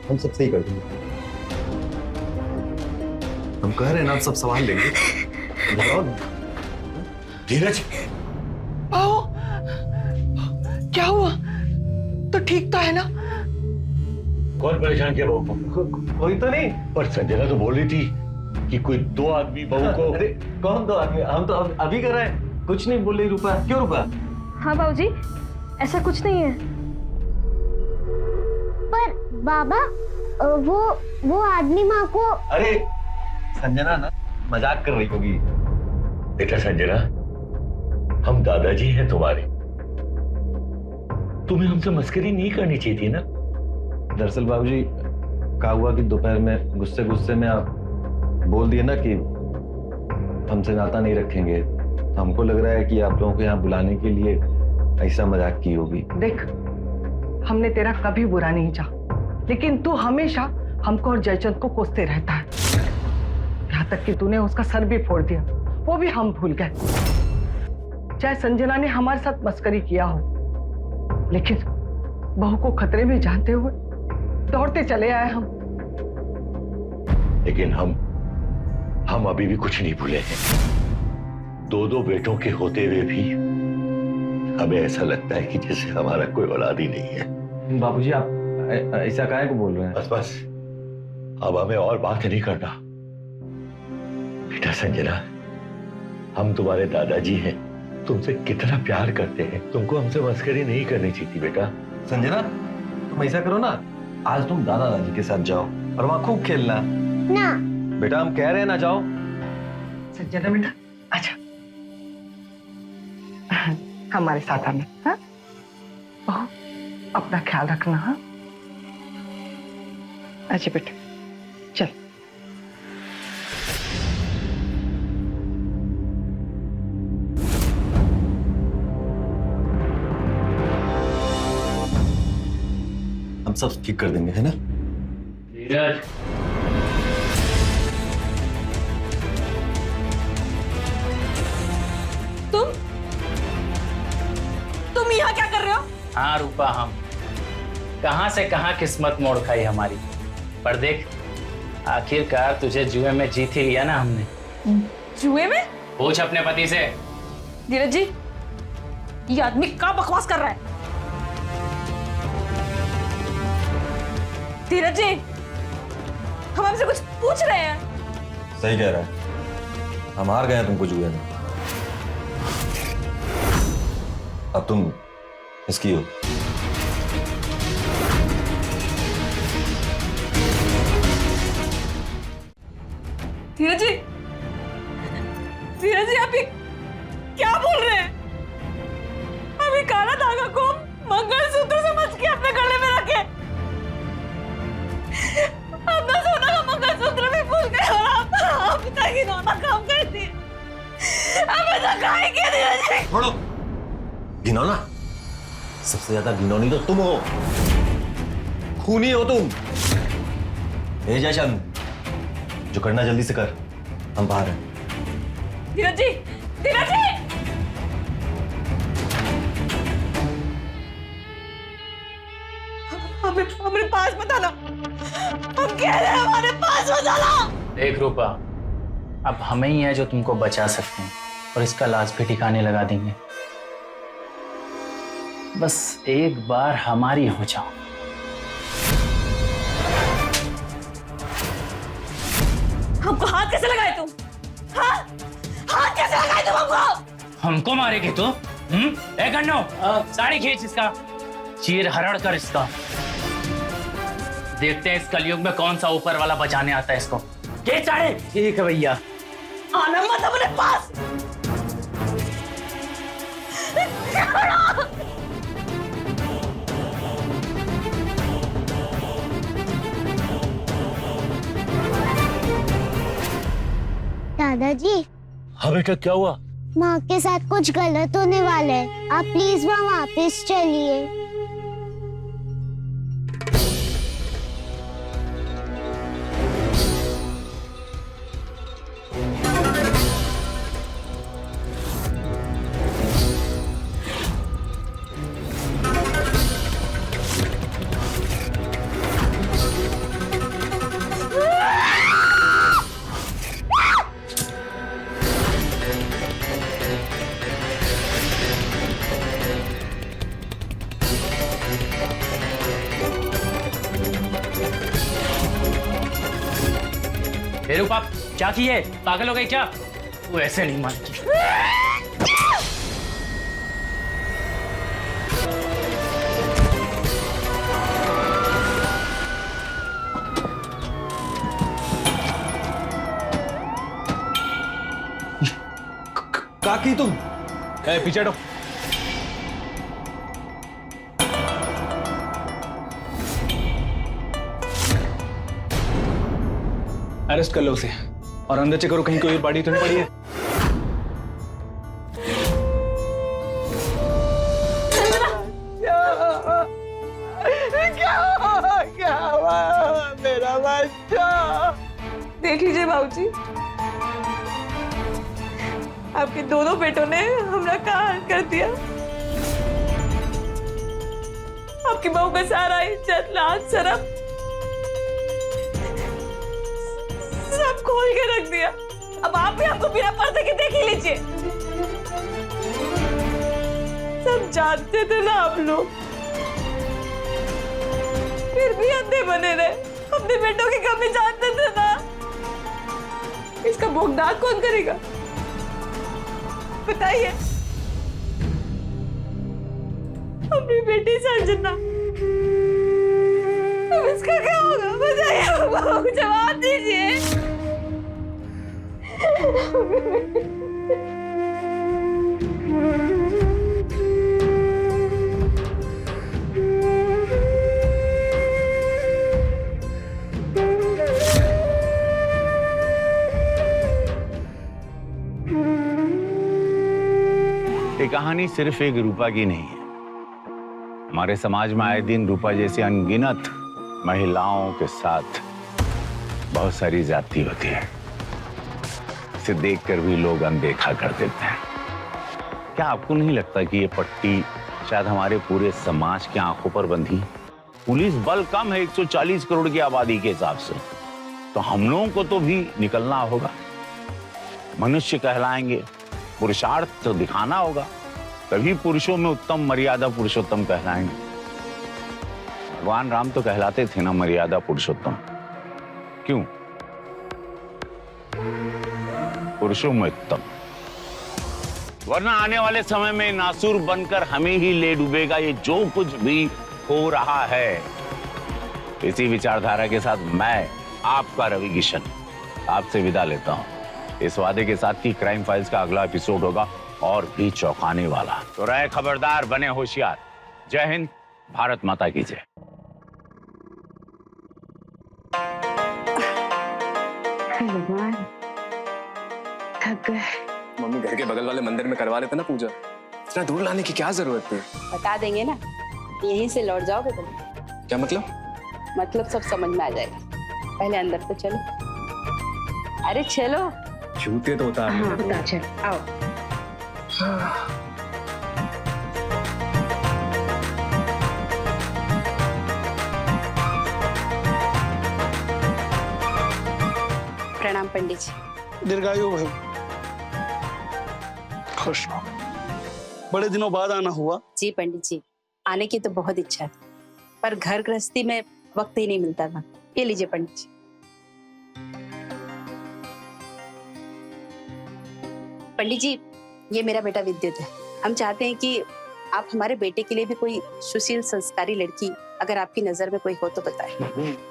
हम सब सही कर देंगे। हम कह रहे हैं ना, हम सब संभाल लेंगे। धीरज, आओ। क्या हुआ? तो ठीक तो है ना? कौन परेशान किया बहू को? कोई तो नहीं। पर संजना तो बोल रही थी कि कोई दो आदमी बहू को। अरे कौन दो आदमी? हम तो अभी कर रहे हैं। कुछ नहीं बोल रही रूपा। क्यों रूपा? हाँ बाबूजी, ऐसा कुछ नहीं है। पर बाबा, वो आदमी माँ को। अरे संजना ना मजाक कर रही होगी। बेटा संजना, हम दादाजी हैं तुम्हारे, तुम्हें हमसे मस्करी नहीं करनी चाहिए थी ना। दरअसल बाबूजी, क्या हुआ कि दोपहर में गुस्से में आप बोल दिए ना कि हमसे नाता नहीं रखेंगे। हमको लग रहा है कि आप लोगों को यहाँ बुलाने के लिए ऐसा मजाक की होगी। देख, हमने तेरा कभी बुरा नहीं चाहा, लेकिन तू हमेशा हमको और जयचंद को कोसते रहता है। यहाँ तक कि तूने उसका सर भी फोड़ दिया, वो भी हम भूल गए। चाहे संजना ने हमारे साथ मस्करी किया हो, लेकिन बहू को खतरे में जानते हुए दौड़ते चले आए हम। लेकिन हम अभी भी कुछ नहीं भूले हैं। दो बेटों के होते हुए भी हमें ऐसा लगता है कि जैसे हमारा कोई औलाद ही नहीं है। बाबूजी आप ऐसा काहे को बोल रहे हैं? बस बस, अब हमें और बात नहीं करना। बेटा संजना, हम तुम्हारे दादाजी हैं, तुमसे कितना प्यार करते हैं, तुमको हमसे मस्करी नहीं करनी चाहिए बेटा। संजना तुम ऐसा करो ना, आज तुम दादा दादी के साथ जाओ और वहां खूब खेलना। ना बेटा हम कह रहे हैं ना, जाओ। संजना बेटा अच्छा, हमारे साथ आना। हाँ बहू, अपना ख्याल रखना। हाँ अच्छा बेटा, चल। हम सब ठीक कर देंगे, है ना? धीरज, तुम यहाँ क्या कर रहे हो? हाँ रूपा, हम कहां से कहां किस्मत मोड़ खाई हमारी। पर देख, आखिरकार तुझे जुए में जीत ही लिया ना हमने। जुए में? पूछ अपने पति से। धीरज जी, ये आदमी क्या बकवास कर रहा है? धीरज जी, हम हमसे कुछ पूछ रहे हैं। सही कह रहा है, हम हार गए हैं तुमको जुए में। अब तुम इसकी हो। धीरज जी, धीरज जी, आप ये क्या बोल रहे हैं? अभी काला धागा को मंगलसूत्र समझ के अपने गले में रखे, अपना सोना का मंगलसूत्र भी भूल गए और आप तक इन्होंने काम कर दिए। अब ऐसा काहे किया धीरज जी? छोड़ो, घिनौना, सबसे ज्यादा घिनौनी तो तुम हो, खूनी हो तुम। ए जयचंद, जो करना जल्दी से कर, हम बाहर हैं। धीरज जी, धीरज जी! हमारे पास मत आना, हम कह रहे हैं हमारे पास मत आना। देख रूपा, अब हमें ही है जो तुमको बचा सकते हैं और इसका लाज भी ठिकाने लगा देंगे। बस एक बार हमारी हो जाओ। हमको हाथ कैसे लगाए तुम? हाँ? हाथ कैसे लगाए तुम हमको? हमको मारेगी तू? ए गन्नो, साड़ी खींच इसका, चीर हरड़ कर इसका। देखते हैं इस कलयुग में कौन सा ऊपर वाला बचाने आता है इसको। खींच साड़ी। ठीक है भैया। आना मत अपने पास। दादाजी, हाँ बेटा, क्या हुआ? माँ के साथ कुछ गलत होने वाला है, आप प्लीज वहाँ वापस चलिए। रूपा, क्या किए? पागल हो गई क्या? वो ऐसे नहीं मानती। काकी तुम पीछे हटो। अरेस्ट कर लो उसे और अंदर चेक करो कहीं कोई बॉडी तो नहीं पड़ी है। क्या हुआ मेरा बच्चा? देख लीजिए बाबूजी, आपके दोनों बेटों ने हमरा का हाल कर दिया। आपकी बहू का सारा इज्जत, लाज, शर्म सब खोल के रख दिया। अब आप भी हमको बिना पर्दे के देख ही लीजिए। सब जानते थे ना आप लोग, फिर भी अंधे बने रहे। अपने बेटों की कमी जानते थे ना। इसका भुगतान कौन करेगा बताइए? अपनी बेटी संजना, अब इसका क्या होगा बताइए, जवाब दीजिए। ये कहानी सिर्फ एक रूपा की नहीं है। हमारे समाज में आए दिन रूपा जैसी अनगिनत महिलाओं के साथ बहुत सारी ज्यादती होती है। इसे देखकर भी लोग अनदेखा कर देते हैं। क्या आपको नहीं लगता कि ये पट्टी शायद हमारे पूरे समाज की आंखों पर बंधी? पुलिस बल कम है 140 करोड़ की आबादी के हिसाब से, तो हम लोगों को तो भी निकलना होगा। मनुष्य कहलाएंगे, पुरुषार्थ तो दिखाना होगा, तभी पुरुषों में उत्तम मर्यादा पुरुषोत्तम कहलाएंगे। भगवान राम तो कहलाते थे ना मर्यादा पुरुषोत्तम। क्यों? पुरुषों में उत्तम। वरना आने वाले समय में नासुर बनकर हमें ही ले डूबेगा ये जो कुछ भी हो रहा है। इसी विचारधारा के साथ मैं आपका रवि किशन आपसे विदा लेता हूं, इस वादे के साथ कि क्राइम फाइल्स का अगला एपिसोड होगा और भी चौंकाने वाला। तो रहे खबरदार, बने होशियार। जय हिंद, भारत माता की जय। भगवान, थक गए। मम्मी घर के बगल वाले मंदिर में करवा लेते ना पूजा, इतना दूर लाने की क्या जरूरत थी? बता देंगे ना, यहीं से लौट जाओगे तुम। क्या मतलब? मतलब सब समझ में आ जाएगा। पहले अंदर तो चलो। अरे चलो। जूते तो उतार लो। हाँ, उतार चल, आओ। प्रणाम पंडित जी। दीर्घायु भाई, खुश रहो। बड़े दिनों बाद आना हुआ। जी पंडित जी, आने की तो बहुत इच्छा थी, पर घर गृहस्थी में वक्त ही नहीं मिलता था। ये लीजिए पंडित जी। पंडित जी, ये मेरा बेटा विद्युत है। हम चाहते हैं कि आप हमारे बेटे के लिए भी कोई सुशील संस्कारी लड़की अगर आपकी नजर में कोई हो तो बताएं।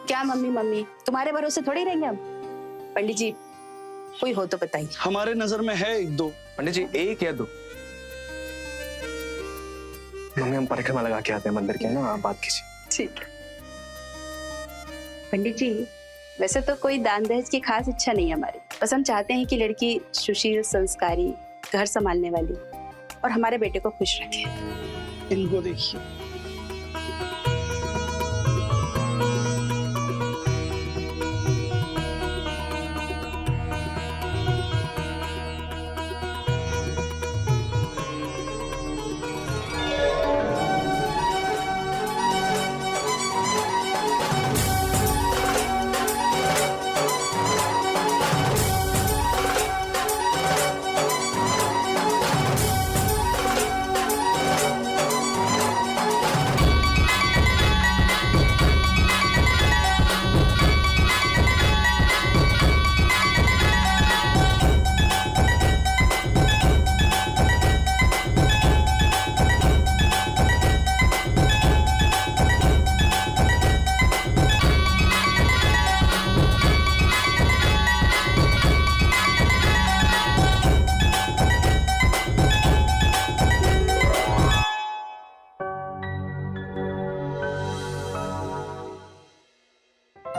क्या मम्मी मम्मी तुम्हारे भरोसे थोड़ी रहेंगे हम? पंडित जी, कोई हो तो बताइए। हमारे नजर में है एक दो। पंडित जी, एक या दो? मम्मी हम परिक्रमा लगा के आते हैं मंदिर के, ना आप बात कीजिए। ठीक है पंडित जी, वैसे तो कोई दान दहेज की खास इच्छा नहीं है हमारी। बस हम चाहते हैं कि लड़की सुशील संस्कारी, घर संभालने वाली और हमारे बेटे को खुश रखे। इनको देखिए।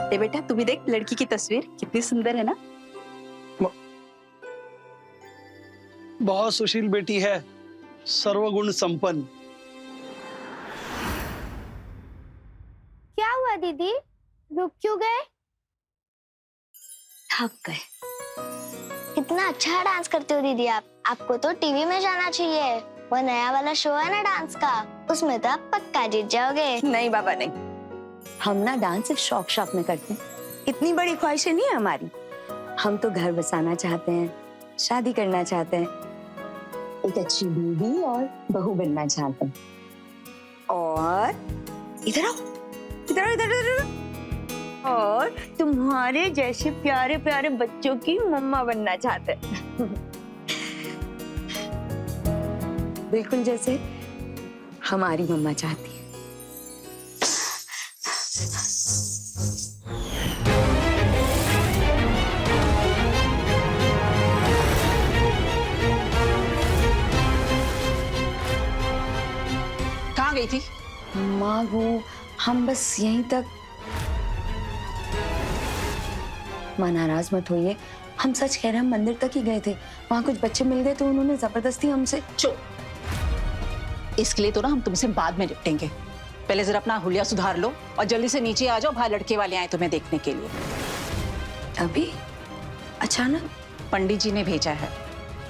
दे बेटा, तू भी देख लड़की की तस्वीर कितनी सुंदर है ना। बहुत सुशील बेटी है, सर्वगुण संपन्न। क्या हुआ दीदी, रुक क्यों गए? थक गए। कितना अच्छा डांस करते हो दीदी आप। आपको तो टीवी में जाना चाहिए। वो नया वाला शो है ना डांस का, उसमें तो आप पक्का जीत जाओगे। नहीं बाबा नहीं, हम ना डांस सिर्फ शौक शौक में करते हैं। इतनी बड़ी ख्वाहिशें नहीं है हमारी। हम तो घर बसाना चाहते हैं, शादी करना चाहते हैं। एक अच्छी बीवी और बहू बनना चाहता हूँ। और इधर आओ, इधर आओ, इधर इधर। और तुम्हारे जैसे प्यारे प्यारे बच्चों की मम्मा बनना चाहते हैं। बिल्कुल जैसे हमारी मम्मा चाहती है। कहाँ गई थी? माँ वो हम बस यहीं तक। माँ नाराज मत होइए, हम सच कह रहे हैं, हम मंदिर तक ही गए थे। वहाँ कुछ बच्चे मिल गए तो उन्होंने जबरदस्ती हमसे। चुप। इसके लिए तो ना हम तुमसे बाद में निपटेंगे। पहले जरा अपना हुलिया सुधार लो और जल्दी से नीचे आ जाओ, बाहर लड़के वाले आए तुम्हें देखने के लिए। अभी अचानक? पंडित जी ने भेजा है,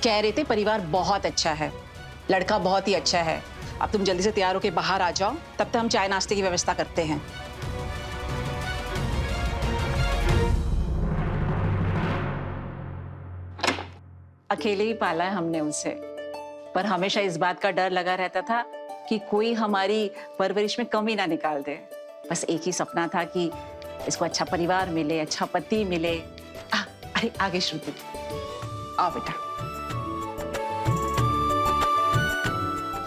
कह रहे थे परिवार बहुत अच्छा है, लड़का बहुत ही अच्छा है। अब तुम जल्दी से तैयार होके बाहर आ जाओ, तब तक हम चाय नाश्ते की व्यवस्था करते हैं। अकेले ही पाला है हमने उसे, पर हमेशा इस बात का डर लगा रहता था कि कोई हमारी परवरिश में कमी ना निकाल दे। बस एक ही सपना था कि इसको अच्छा परिवार मिले, अच्छा पति मिले। अरे आगे श्रुति, आओ बेटा।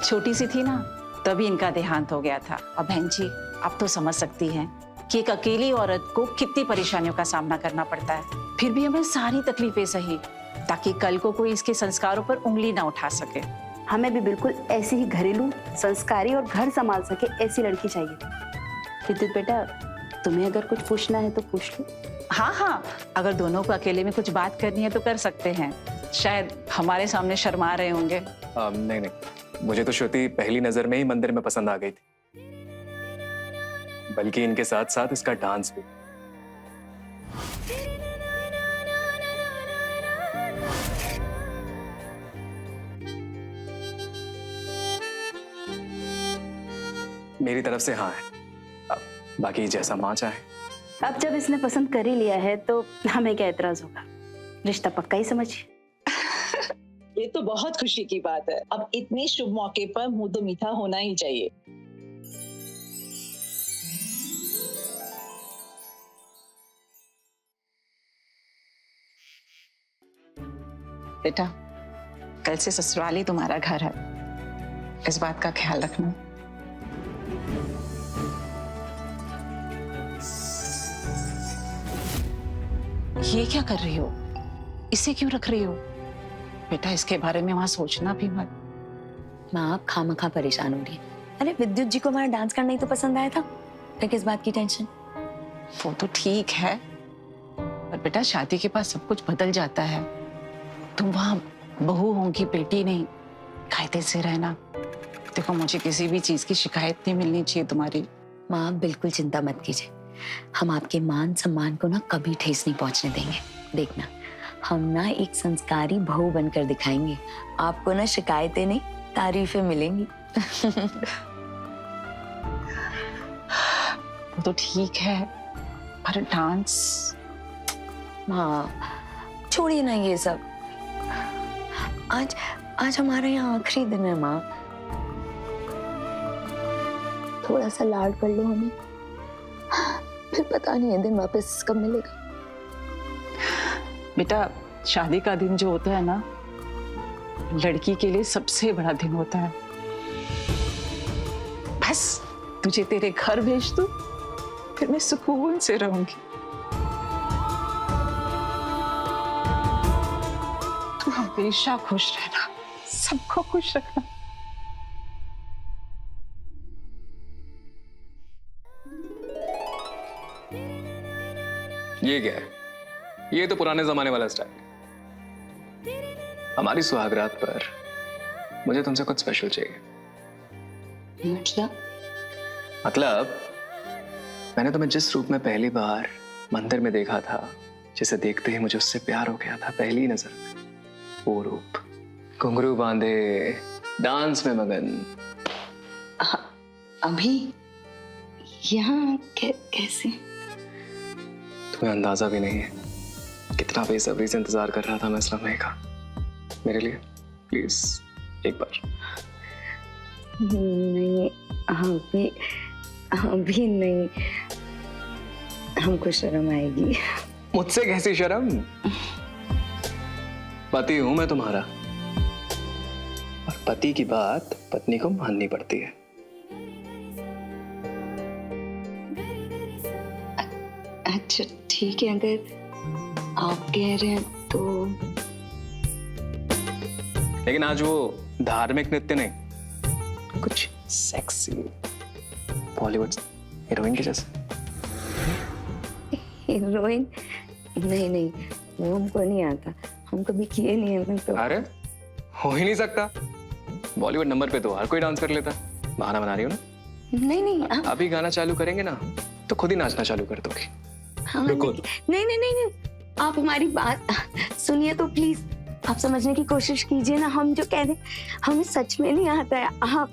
छोटी सी थी ना तभी इनका देहांत हो गया था। और बहन जी आप तो समझ सकती हैं कि एक अकेली औरत को कितनी परेशानियों का सामना करना पड़ता है। फिर भी हमें सारी तकलीफें सही ताकि कल को कोई इसके संस्कारों पर उंगली ना उठा सके। हमें भी बिल्कुल ऐसी ही घरेलू, संस्कारी और घर संभाल सके ऐसी लड़की चाहिए। विद्युत बेटा, तुम्हें अगर कुछ पूछना है तो पूछ लो। हाँ हाँ, अगर दोनों को अकेले में कुछ बात करनी है तो कर सकते हैं। शायद हमारे सामने शर्मा रहे होंगे। नहीं नहीं, मुझे तो श्रुति पहली नजर में ही मंदिर में पसंद आ गई थी, बल्कि इनके साथ साथ इसका डांस भी। मेरी तरफ से हाँ है, अब बाकी जैसा माँ चाहे। अब जब इसने पसंद कर ही लिया है तो हमें क्या एतराज होगा। रिश्ता पक्का ही समझिए। ये तो बहुत खुशी की बात है। अब इतने शुभ मौके पर मुंह तो मीठा होना ही चाहिए। बेटा, कल से ससुराल ही तुम्हारा घर है, इस बात का ख्याल रखना। ये क्या कर रही हो? इसे क्यों रख रही हो? बेटा इसके बारे में वहां सोचना भी मत। माँ आप खामखा परेशान हो रही है। अरे विद्युत जी को हमारा डांस करना ही तो पसंद आया था, फिर किस बात की टेंशन? वो तो ठीक है, पर बेटा शादी के बाद सब कुछ बदल जाता है। तुम वहां बहू होंगी, बेटी नहीं। कायदे से रहना। देखो मुझे किसी भी चीज की शिकायत नहीं मिलनी चाहिए तुम्हारी। माँ आप बिल्कुल चिंता मत कीजिए, हम आपके मान सम्मान को ना कभी ठेस नहीं पहुंचने देंगे। देखना, हम ना एक संस्कारी बहू बनकर दिखाएंगे। आपको ना शिकायतें नहीं तारीफें मिलेंगी। वो तो ठीक है, पर डांस। हाँ छोड़िए ना ये सब। आज हमारे यहाँ आखिरी दिन है माँ, थोड़ा सा लाड कर लो हमें, फिर पता नहीं है दिन वापस कब मिलेगा। बेटा शादी का दिन जो होता है ना, लड़की के लिए सबसे बड़ा दिन होता है। बस तुझे तेरे घर भेज दूं, फिर मैं सुकून से रहूंगी। तू हमेशा खुश रहना, सबको खुश रखना। ये क्या है? ये तो पुराने जमाने वाला स्टाइल है। हमारी सुहागरात पर मुझे तुमसे कुछ स्पेशल चाहिए। मतलब मैंने तुम्हें जिस रूप में पहली बार मंदिर में देखा था, जिसे देखते ही मुझे उससे प्यार हो गया था पहली नजर में, वो रूप, घुंघरू बांधे, डांस में मगन। अभी यहाँ कैसे? तुम्हें अंदाजा भी नहीं है कितना बेसब्री से इंतजार कर रहा था मैं इस लम्हे का। मेरे लिए प्लीज एक बार। नहीं, अभी नहीं, हमको शर्म आएगी। मुझसे कैसी शर्म? पति हूं मैं तुम्हारा, और पति की बात पत्नी को माननी पड़ती है। अच्छा ठीक है, अगर आप कह रहे हैं तो। लेकिन आज वो धार्मिक नृत्य नहीं, कुछ सेक्सी बॉलीवुड हीरोइन के जैसे। हीरोइन? नहीं नहीं, वो हमको नहीं आता, हम कभी किए नहीं है तो। अरे हो ही नहीं सकता, बॉलीवुड नंबर पे तो हर कोई डांस कर लेता। बहाना बना रही हो ना? नहीं नहीं, अभी गाना चालू करेंगे ना तो खुद ही नाचना चालू कर दोगे। हाँ, नहीं नहीं नहीं नहीं, आप हमारी बात सुनिए तो प्लीज। आप समझने की कोशिश कीजिए ना, हम जो कह रहे हैं हमें सच में नहीं आता है। आप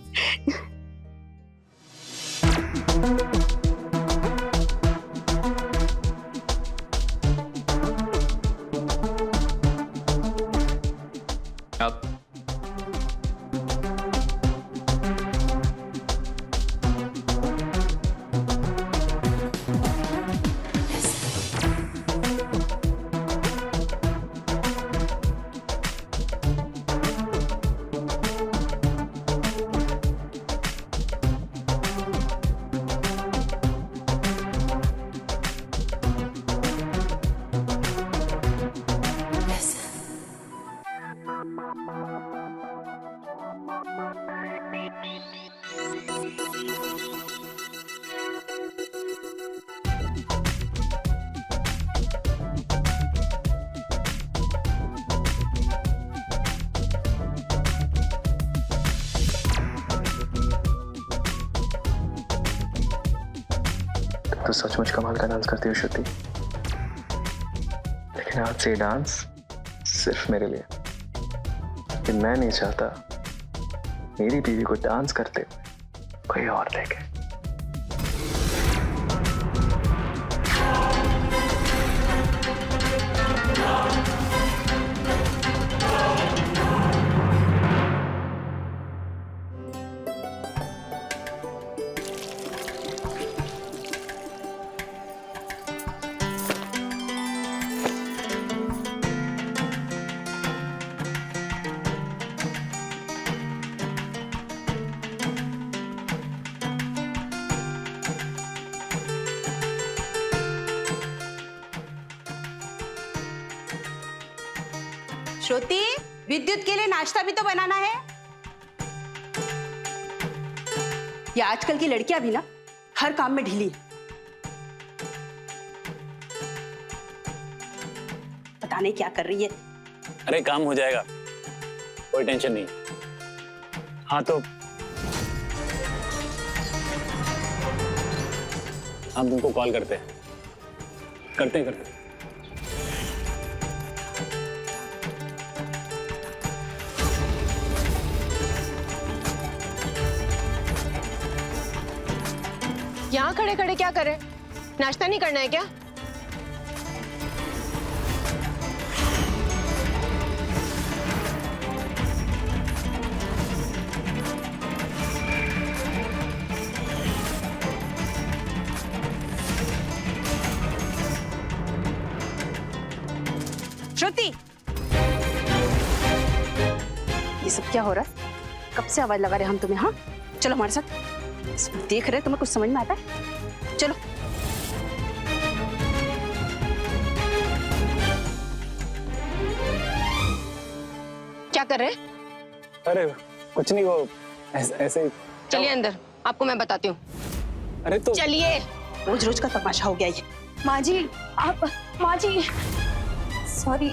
अब तो सचमुच कमाल का डांस करती हो श्रुति, लेकिन आज से ये डांस सिर्फ मेरे लिए। कि मैं नहीं चाहता मेरी बीवी को डांस करते हुए कोई और देखे। श्रुति, विद्युत के लिए नाश्ता भी तो बनाना है। ये आजकल की लड़कियां भी ना हर काम में ढीली है। पता नहीं क्या कर रही है। अरे काम हो जाएगा, कोई टेंशन नहीं। हाँ तो हम तुमको कॉल करते हैं। यहाँ खड़े खड़े क्या कर रहे? नाश्ता नहीं करना है क्या? श्रुति, ये सब क्या हो रहा है? कब से आवाज लगा रहे हम तुम्हें? हाँ चलो हमारे साथ। देख रहे तुम्हें कुछ समझ में आता है? चलो। क्या कर रहे? अरे कुछ नहीं, वो ऐसे ही। चलिए अंदर, आपको मैं बताती हूँ। अरे तो चलिए, रोज रोज का तमाशा हो गया ये। माँ जी, आप माँ जी,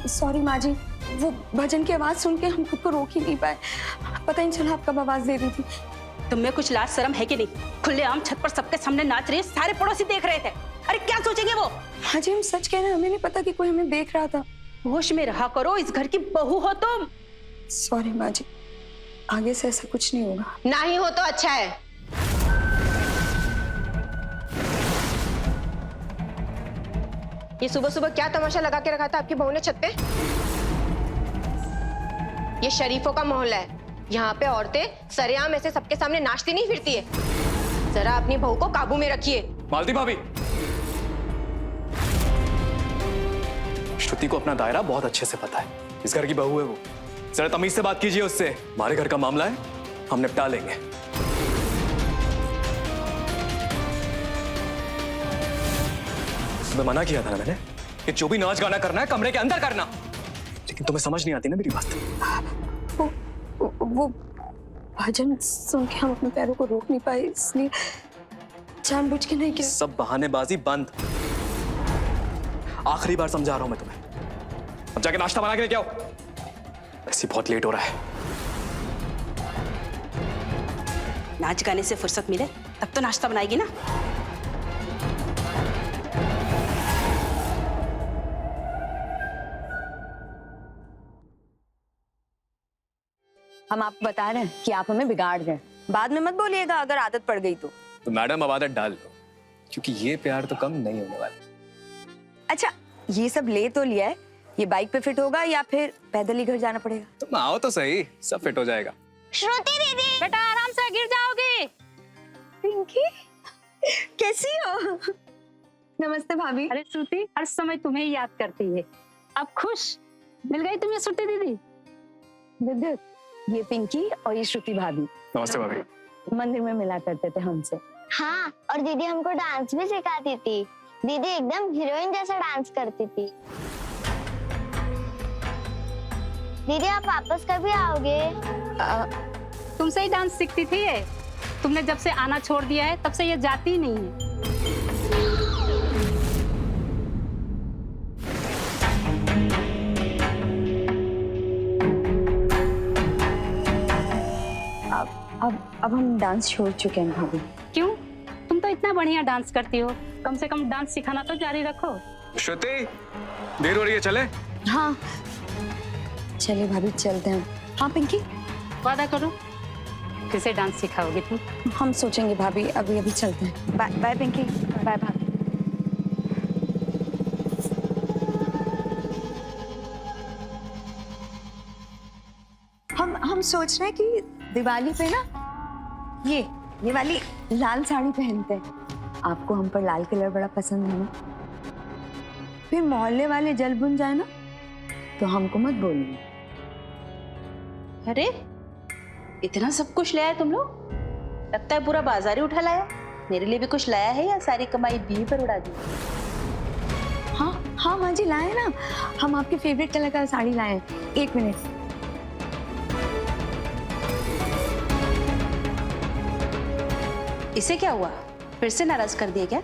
सॉरी माँ जी, वो भजन की आवाज सुन के हम खुद को रोक ही नहीं पाए। पता ही नहीं चला आप कब आवाज दे रही थी। तुम्हें कुछ लाज शर्म है कि नहीं? खुलेआम छत पर सबके सामने नाच रही है, सारे पड़ोसी देख रहे थे। अरे क्या सोचेंगे वो? हाँ जी, हम सच कह रहे हैं, हमें नहीं पता कि कोई हमें देख रहा था। होश में रहा करो, इस घर की बहू हो तुम। सॉरी माँ जी, आगे से ऐसा कुछ नहीं होगा। ना ही हो तो अच्छा है। ये सुबह सुबह क्या तमाशा लगा के रखा था आपकी बहू ने छत पे? ये शरीफों का मोहल्ला है, यहाँ पे औरतें सरेआम ऐसे सबके सामने नाचती नहीं फिरती है। जरा अपनी बहू को काबू में रखिए। मालती भाभी, श्रुति को अपना दायरा बहुत अच्छे से पता है। इस घर की बहू है वो। जरा तमीज से बात कीजिए उससे। हमारे घर का मामला है, हम निपटा लेंगे। तुम्हें मना किया था ना मैंने कि जो भी नाच गाना करना है कमरे के अंदर करना, लेकिन तुम्हें समझ नहीं आती ना मेरी बात। वो भजन सुन के हम अपने पैरों को रोक नहीं पाए, इसलिए जानबूझ के नहीं किया। सब बहानेबाजी बंद। आखिरी बार समझा रहा हूं मैं तुम्हें। अब जाके नाश्ता बना के लेके आओ, ऐसे बहुत लेट हो रहा है। नाच गाने से फुर्सत मिले तब तो नाश्ता बनाएगी ना। हम आपको बता रहे हैं कि आप हमें बिगाड़ रहे हैं। बाद में मत बोलिएगा अगर आदत पड़ गई तो। मैडम अब आदत डाल लो, क्योंकि ये प्यार तो कम नहीं होने वाला। अच्छा, ये सब ले तो लिया है, ये बाइक पे फिट होगा या फिर पैदल ही घर जाना पड़ेगा? तुम आओ तो सही, सब फिट हो जाएगा। श्रुति दीदी, बेटा आराम से, गिर जाओगी। पिंकी, कैसी हो? नमस्ते भाभी। अरे श्रुति हर समय तुम्हें ही याद करती है। अब खुश मिल गई तुम्हें श्रुति दीदी। विद्युत, ये पिंकी और ये श्रुति भाभी। नमस्ते भाभी। मंदिर में मिला करते थे हमसे। हाँ, और दीदी हमको डांस भी सिखाती थी। दीदी एकदम हीरोइन जैसा डांस करती थी। दीदी आप वापस कभी आओगे? तुमसे ही डांस सीखती थी ये। तुमने जब से आना छोड़ दिया है तब से ये जाती ही नहीं है। अब हम डांस छोड़ चुके हैं भाभी। क्यों? तुम तो इतना बढ़िया डांस करती हो, कम से कम डांस सिखाना तो जारी रखो। श्रुति, देर हो रही है, चले? हाँ चलिए भाभी, चलते हैं। हाँ पिंकी, वादा करो किसे डांस सिखाओगी तुम? हम सोचेंगे भाभी, अभी अभी चलते हैं। Bye bye Pinky. बाय भाभी। हम सोच रहे हैं कि दिवाली पे ना ये वाली लाल साड़ी पहनते हैं। आपको हम पर लाल कलर बड़ा पसंद है ना, फिर मोहल्ले वाले जल बुन जाए ना तो हमको मत बोलिए। अरे इतना सब कुछ लाया तुम लोग? लगता है पूरा बाजार ही उठा लाया। मेरे लिए भी कुछ लाया है या सारी कमाई बीवी पर उड़ा दी? हाँ माँ जी, लाए ना, हम आपके फेवरेट कलर का साड़ी लाए हैं। 1 मिनट। इसे क्या हुआ? फिर से नाराज कर दिया क्या?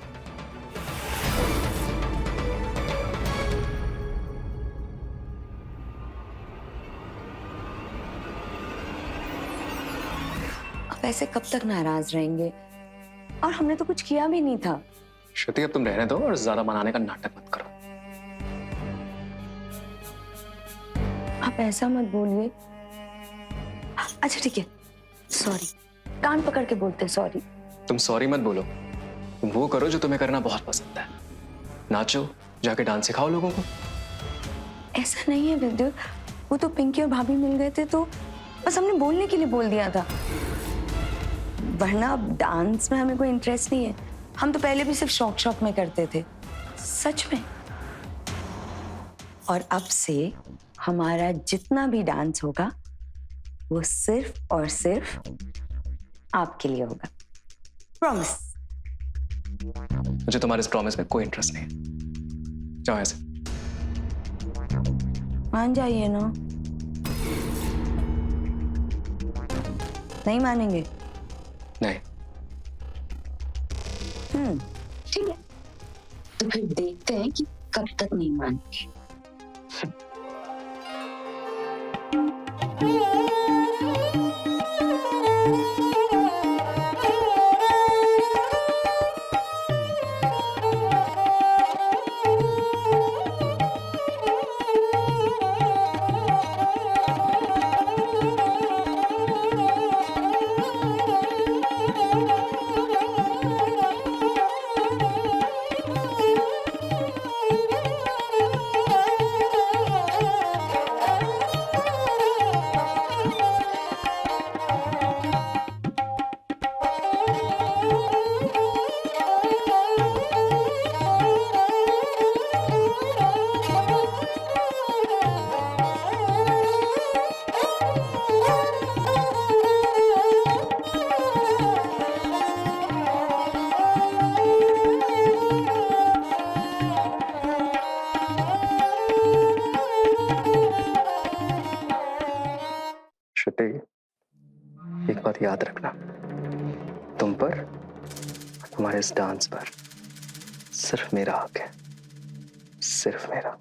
अब ऐसे कब तक नाराज रहेंगे? और हमने तो कुछ किया भी नहीं था। श्रुति अब तुम रहने दो और ज्यादा मनाने का नाटक मत करो। आप ऐसा मत बोलिए। अच्छा ठीक है, सॉरी। कान पकड़ के बोलते सॉरी। तुम सॉरी मत बोलो, तुम वो करो जो तुम्हें करना बहुत पसंद है। नाचो, जाके डांस सिखाओ लोगों को। ऐसा नहीं है विद्युत, वो तो पिंकी और भाभी मिल गए थे तो बस हमने बोलने के लिए बोल दिया था, वरना अब डांस में हमें कोई इंटरेस्ट नहीं है। हम तो पहले भी सिर्फ शौक में करते थे, सच में। और अब से हमारा जितना भी डांस होगा वो सिर्फ और सिर्फ आपके लिए होगा। प्रॉमिस। मुझे तुम्हारे इस प्रॉमिस में कोई इंटरेस्ट नहीं है। जाओ ऐसे। मान जाइए ना। नहीं मानेंगे? नहीं। ठीक है, तो फिर देखते हैं कि कब तक नहीं मानेंगे। श्रुति, एक बात याद रखना, तुम पर, तुम्हारे इस डांस पर सिर्फ मेरा हक है, सिर्फ मेरा।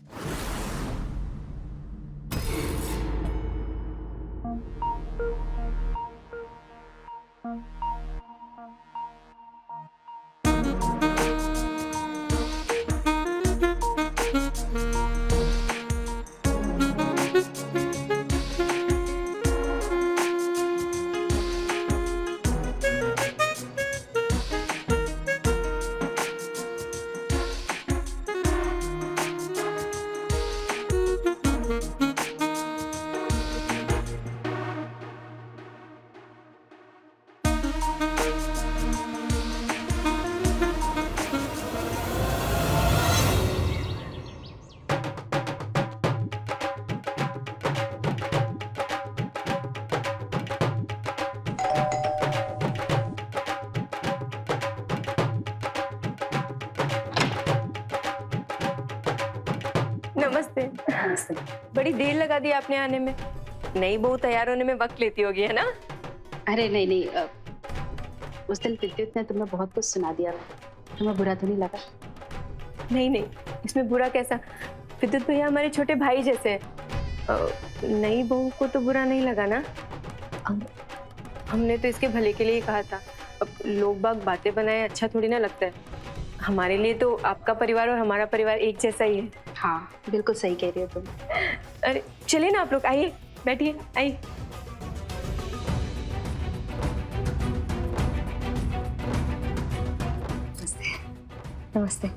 नमस्ते। बड़ी देर लगा दी आपने आने में। नई बहू तैयार होने में वक्त लेती होगी, है ना? अरे नहीं नहीं, उस दिन विद्युत ने तुम्हें बहुत कुछ सुना दिया, तुम्हें बुरा तो नहीं लगा? नहीं नहीं, इसमें बुरा कैसा? विद्युत भैया हमारे छोटे भाई जैसे हैं। नई बहू को तो बुरा नहीं लगा ना? हमने तो इसके भले के लिए ही कहा था। अब लोग बाग बातें बनाए अच्छा थोड़ी ना लगता है। हमारे लिए तो आपका परिवार और हमारा परिवार एक जैसा ही है। हाँ बिल्कुल सही कह रही हो तुम। अरे चलिए ना आप लोग, आइए बैठिए, आइए। नमस्ते।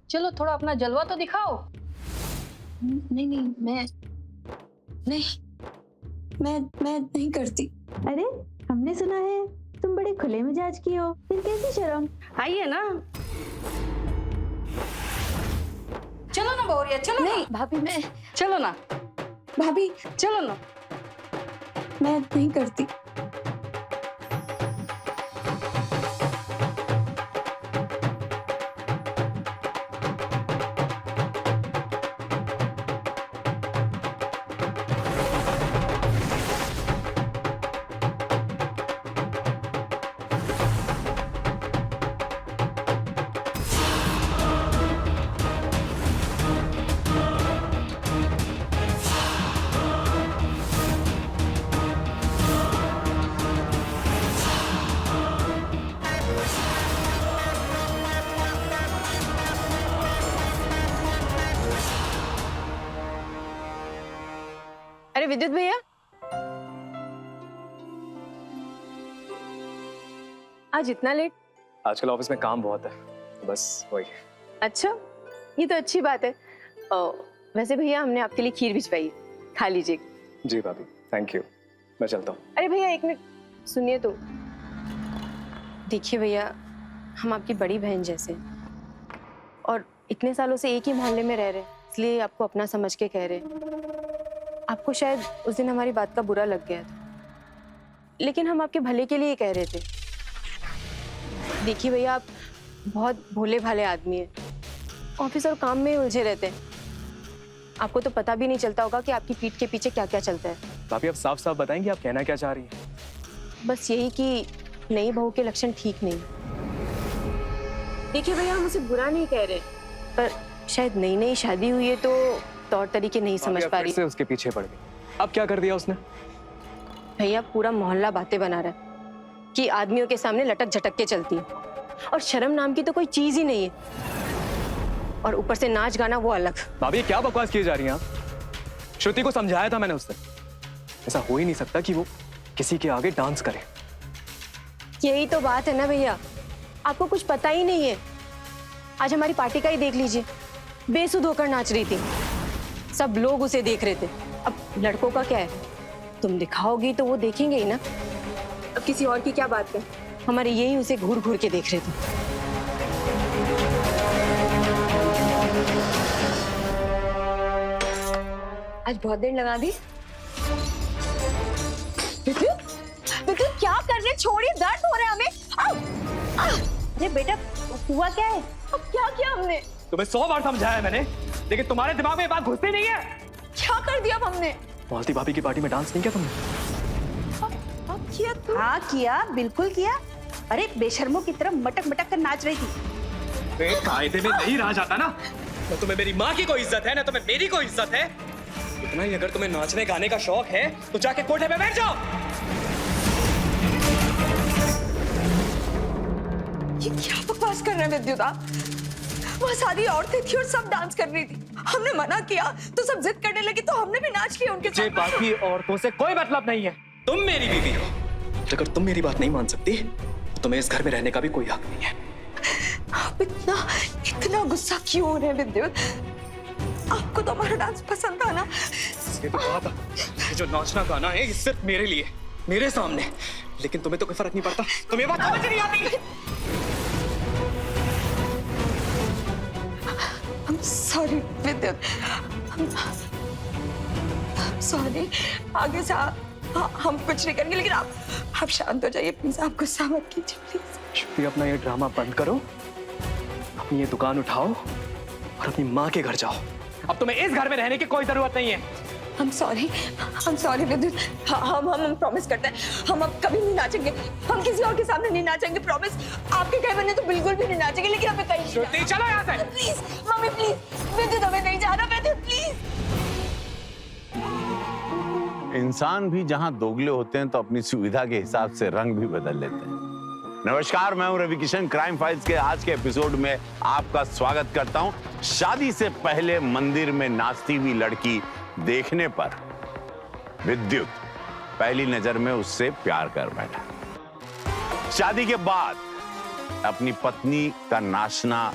चलो थोड़ा अपना जलवा तो दिखाओ। नहीं नहीं, मैं नहीं करती। अरे हमने सुना है तुम बड़े खुले मिजाज की हो, फिर कैसी शर्म? आइए ना, चलो ना बहुरिया, चलो। नहीं भाभी, मैं, चलो ना भाभी चलो ना। मैं नहीं करती। अरे विद्युत भैया, आज इतना लेट? आजकल ऑफिस में काम बहुत है, बस वही। अच्छा, ये तो अच्छी बात है। वैसे भैया हमने आपके लिए खीर भिजवाई है, खा लीजिए। जी भाभी, थैंक यू। मैं चलता हूँ। अरे भैया एक मिनट सुनिए तो। देखिए भैया, हम आपकी बड़ी बहन जैसे हैं और इतने सालों से एक ही मोहल्ले में रह रहे हैं, इसलिए आपको अपना समझ के कह रहे हैं। आपको शायद उस दिन हमारी बात का बुरा लग गया था, लेकिन हम आपके भले के लिए कह रहे थे। देखिए भैया, आप बहुत भोले भाले आदमी हैं, ऑफिस और काम में उलझे रहते हैं। आपको तो पता भी नहीं चलता होगा कि आपकी पीठ के पीछे क्या क्या चलता है। भाभी आप साफ साफ बताएंगे आप कहना क्या चाह रही हैं? बस यही कि नई बहू के लक्षण ठीक नहीं। देखिए भैया, हम उसे बुरा नहीं कह रहे, पर शायद नई नई शादी हुई है तो तौर तरीके नहीं समझ पा रही। से उसके पीछे पड़ गई। अब क्या कर दिया उसने? भैया पूरा मोहल्ला बातें बना रहा है कि आदमियों के सामने लटक झटक के चलती है और शर्म नाम की तो कोई चीज ही नहीं है, और ऊपर से नाच गाना वो अलग। भाभी क्या बकवास की जा रही हैं आप? श्रुति को समझाया था मैंने उससे, ऐसा हो ही नहीं सकता कि वो किसी के आगे डांस करे। यही तो बात है ना भैया, आपको कुछ पता ही नहीं है। आज हमारी पार्टी का ही देख लीजिए, बेसुध होकर नाच रही थी, सब लोग उसे देख रहे थे। अब लड़कों का क्या है, तुम दिखाओगी तो वो देखेंगे ही ना। अब किसी और की क्या बात है, हमारे यही उसे घूर घूर के देख रहे थे। आज बहुत देर लगा दी। विद्युत, विद्युत क्या कर रहे, छोड़िए, दर्द हो रहा है हमें। अरे बेटा हुआ क्या है? अब क्या किया हमने? तुम्हें 100 बार समझाया है मैंने, लेकिन तुम्हारे दिमाग में ये बात घुसती नहीं है। क्या कर दिया अब हमने? मालती भाभी की पार्टी में डांस नहीं किया तुमने? किया तू? हाँ किया, बिल्कुल किया। अरे बेशर्मों की तरह मटक मटक कर नाच रही थी। कायदे में नहीं रहा जाता ना। न तुम्हें मेरी माँ की कोई इज्जत है, न तुम्हें मेरी कोई इज्जत है। इतना ही अगर तुम्हें नाचने गाने का शौक है तो जाके कोठे पे बैठ जाओ। ये क्या बकवास कर रहे हैं विद्युत आप? वहाँ सारी औरतें थी और सब डांस कर रही थी। हमने मना किया तो सब जिद करने लगी तो हमने भी नाच लिया उनके साथ। बाकी औरतों से कोई मतलब नहीं है। तुम मेरी बीवी हो, अगर तुम मेरी बात नहीं मान सकती तो तुम्हें इस घर में रहने का भी कोई हक नहीं है। आप इतना गुस्सा क्यों हो रहे हैं विद्युत? आपको तो हमारा डांस पसंद था ना? ये तो कहा था, ये जो नाचना गाना है ये सिर्फ मेरे लिए, मेरे सामने। लेकिन तुम्हें तो कोई फर्क नहीं पड़ता, तुम्हें बात समझ नहीं आती। I'm sorry विद्युत, सॉरी। आगे से हम कुछ नहीं करेंगे, लेकिन आप शांत हो जाइए प्लीज, आप गुस्सा मत कीजिए प्लीज। शुक्रिया, अपना ये ड्रामा बंद करो, अपनी ये दुकान उठाओ और अपनी माँ के घर जाओ। अब तुम्हें इस घर में रहने की कोई जरूरत नहीं है। I'm sorry विद्युत। हम प्रॉमिस करते हैं, हम अब कभी नहीं नाचेंगे, हम किसी और के सामने नहीं नाचेंगे, प्रॉमिस। आपके कहे मैंने तो बिल्कुल भी नहीं नाचेंगे, लेकिन हमें कहीं श्रुति चलो यहाँ से। प्लीज मम्मी, प्लीज विद्युत, हमें नहीं जाना विद्युत, प्लीज। इंसान भी जहां दोगले होते हैं तो अपनी सुविधा के हिसाब से रंग भी बदल लेते हैं। नमस्कार, मैं हूं रवि किशन। क्राइम फाइल्स के आज के एपिसोड में आपका स्वागत करता हूं। शादी से पहले मंदिर में नाचती हुई लड़की देखने पर विद्युत पहली नजर में उससे प्यार कर बैठा। शादी के बाद अपनी पत्नी का नाचना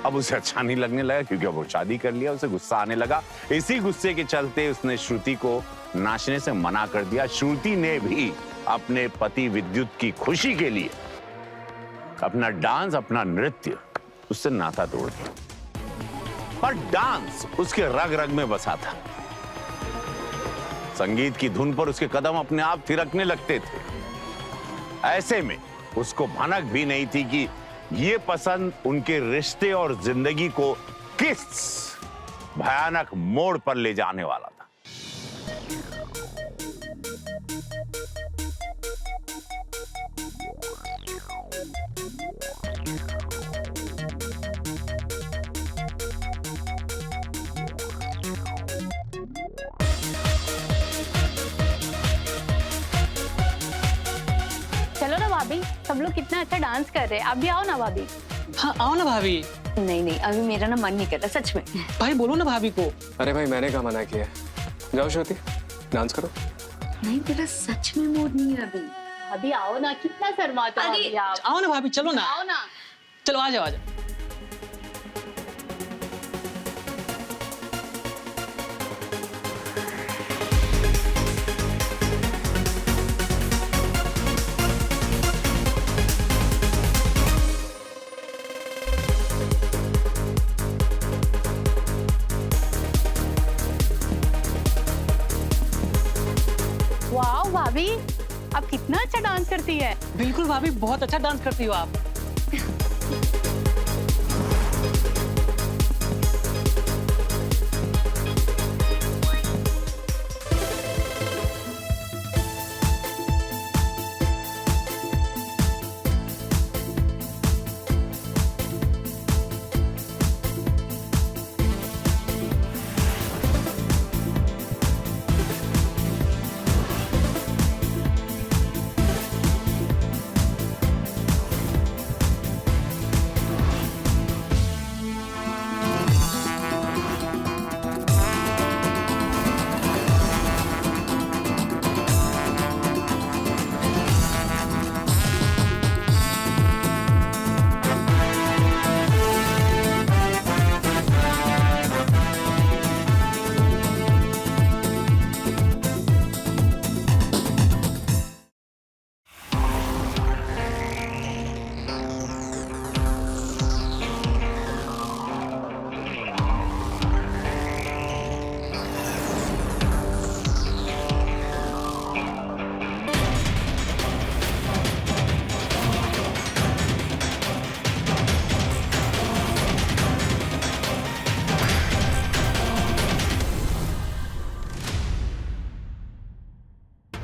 अब उसे अच्छा नहीं लगने लगा, क्योंकि अब वो शादी कर लिया, उसे गुस्सा आने लगा। इसी गुस्से के चलते उसने श्रुति को नाचने से मना कर दिया। श्रुति ने भी अपने पति विद्युत की खुशी के लिए अपना डांस, अपना नृत्य उससे नाता तोड़ दिया। पर डांस उसके रग रग में बसा था। संगीत की धुन पर उसके कदम अपने आप थिरकने लगते थे। ऐसे में उसको भनक भी नहीं थी कि ये पसंद उनके रिश्ते और जिंदगी को किस भयानक मोड़ पर ले जाने वाला था। चलो ना भाभी, सब लोग कितना अच्छा डांस कर रहे हैं, आप भी आओ ना भाभी। हाँ आओ ना भाभी। नहीं अभी मेरा ना मन नहीं कर रहा, सच में। भाई बोलो ना भाभी को। अरे भाई मैंने कहा मना किया। जाओ श्रुति, डांस करो। नहीं मेरा सच में मूड नहीं है अभी। भाभी आओ ना, कितना शर्माते हो अभी आप। आओ ना भाभी, चलो ना। आओ ना। चलो आ जाओ आ जाओ। वाह भाभी, आप कितना अच्छा डांस करती है। बिल्कुल भाभी, बहुत अच्छा डांस करती हो आप।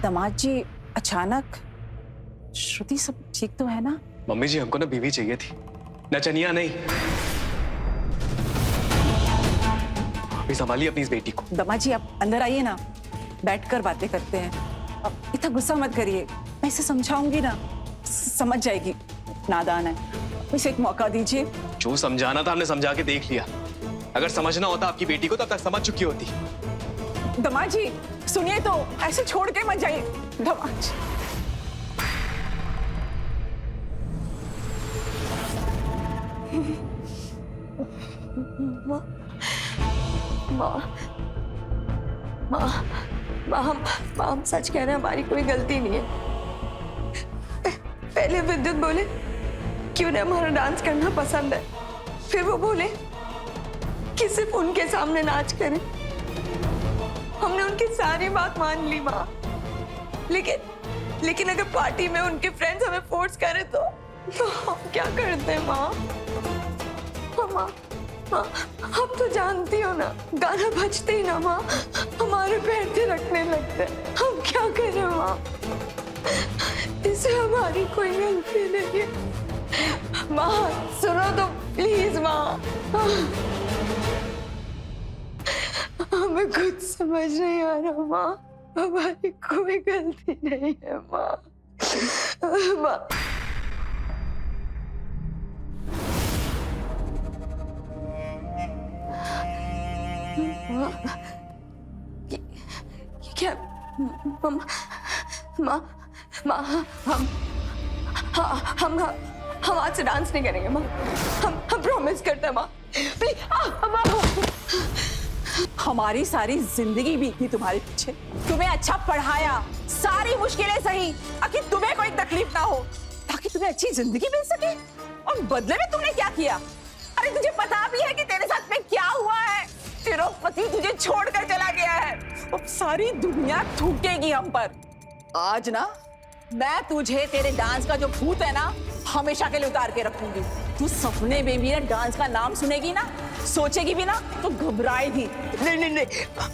दामाद जी अचानक। श्रुति सब ठीक तो है ना? मम्मी जी हमको ना बीवी चाहिए थी, नचनिया नहीं। अभी संभालिए अपनी इस बेटी को। दामाद जी आप अंदर आइए ना, बैठकर बातें करते हैं। अब इतना गुस्सा मत करिए, मैं इसे समझाऊंगी ना, समझ जाएगी। नादान है, इसे एक मौका दीजिए। जो समझाना था हमने समझा के देख लिया। अगर समझना होता आपकी बेटी को तब तक समझ चुकी होती। दामाद जी सुनिए तो, ऐसे छोड़ के मत जाइए। दामाद जी माँ माँ माँ माँ हम सच कह रहे हैं, हमारी कोई गलती नहीं है। पहले विद्युत बोले कि उन्हें हमारा डांस करना पसंद है, फिर वो बोले कि सिर्फ उनके सामने नाच करें। हमने उनकी सारी बात मान ली माँ, लेकिन अगर पार्टी में उनके फ्रेंड्स हमें फोर्स करें तो हम क्या करते हैं माँ? माँ आप तो जानती हो ना, गाना बजते ही ना माँ हमारे पैर थिरकने लगते हैं। हम क्या करें माँ? इससे हमारी कोई गलती नहीं है। माँ सुनो तो प्लीज माँ, हमें कुछ समझ नहीं आ रहा माँ, हमारी कोई गलती नहीं है माँ। माँ क्या माँ हम आज से डांस नहीं करेंगे माँ, हम प्रॉमिस करते हैं माँ। हमारी सारी जिंदगी बीती तुम्हारे पीछे, तुम्हें अच्छा पढ़ाया, सारी मुश्किलें सही ताकि तुम्हें कोई तकलीफ ना हो, ताकि तुम्हें अच्छी जिंदगी मिल सके। और बदले में तुमने क्या किया? अरे तुझे पता भी है कि तेरे साथ में क्या हुआ है? तेरा पति तुझे छोड़कर चला गया है। अब सारी दुनिया थूकेगी हम पर। आज ना मैं तुझे तेरे डांस का जो भूत है ना हमेशा के लिए उतार के रखूंगी। तू सपने में भी ना डांस का नाम सुनेगी ना, सोचेगी भी ना तो घबराएगी। नहीं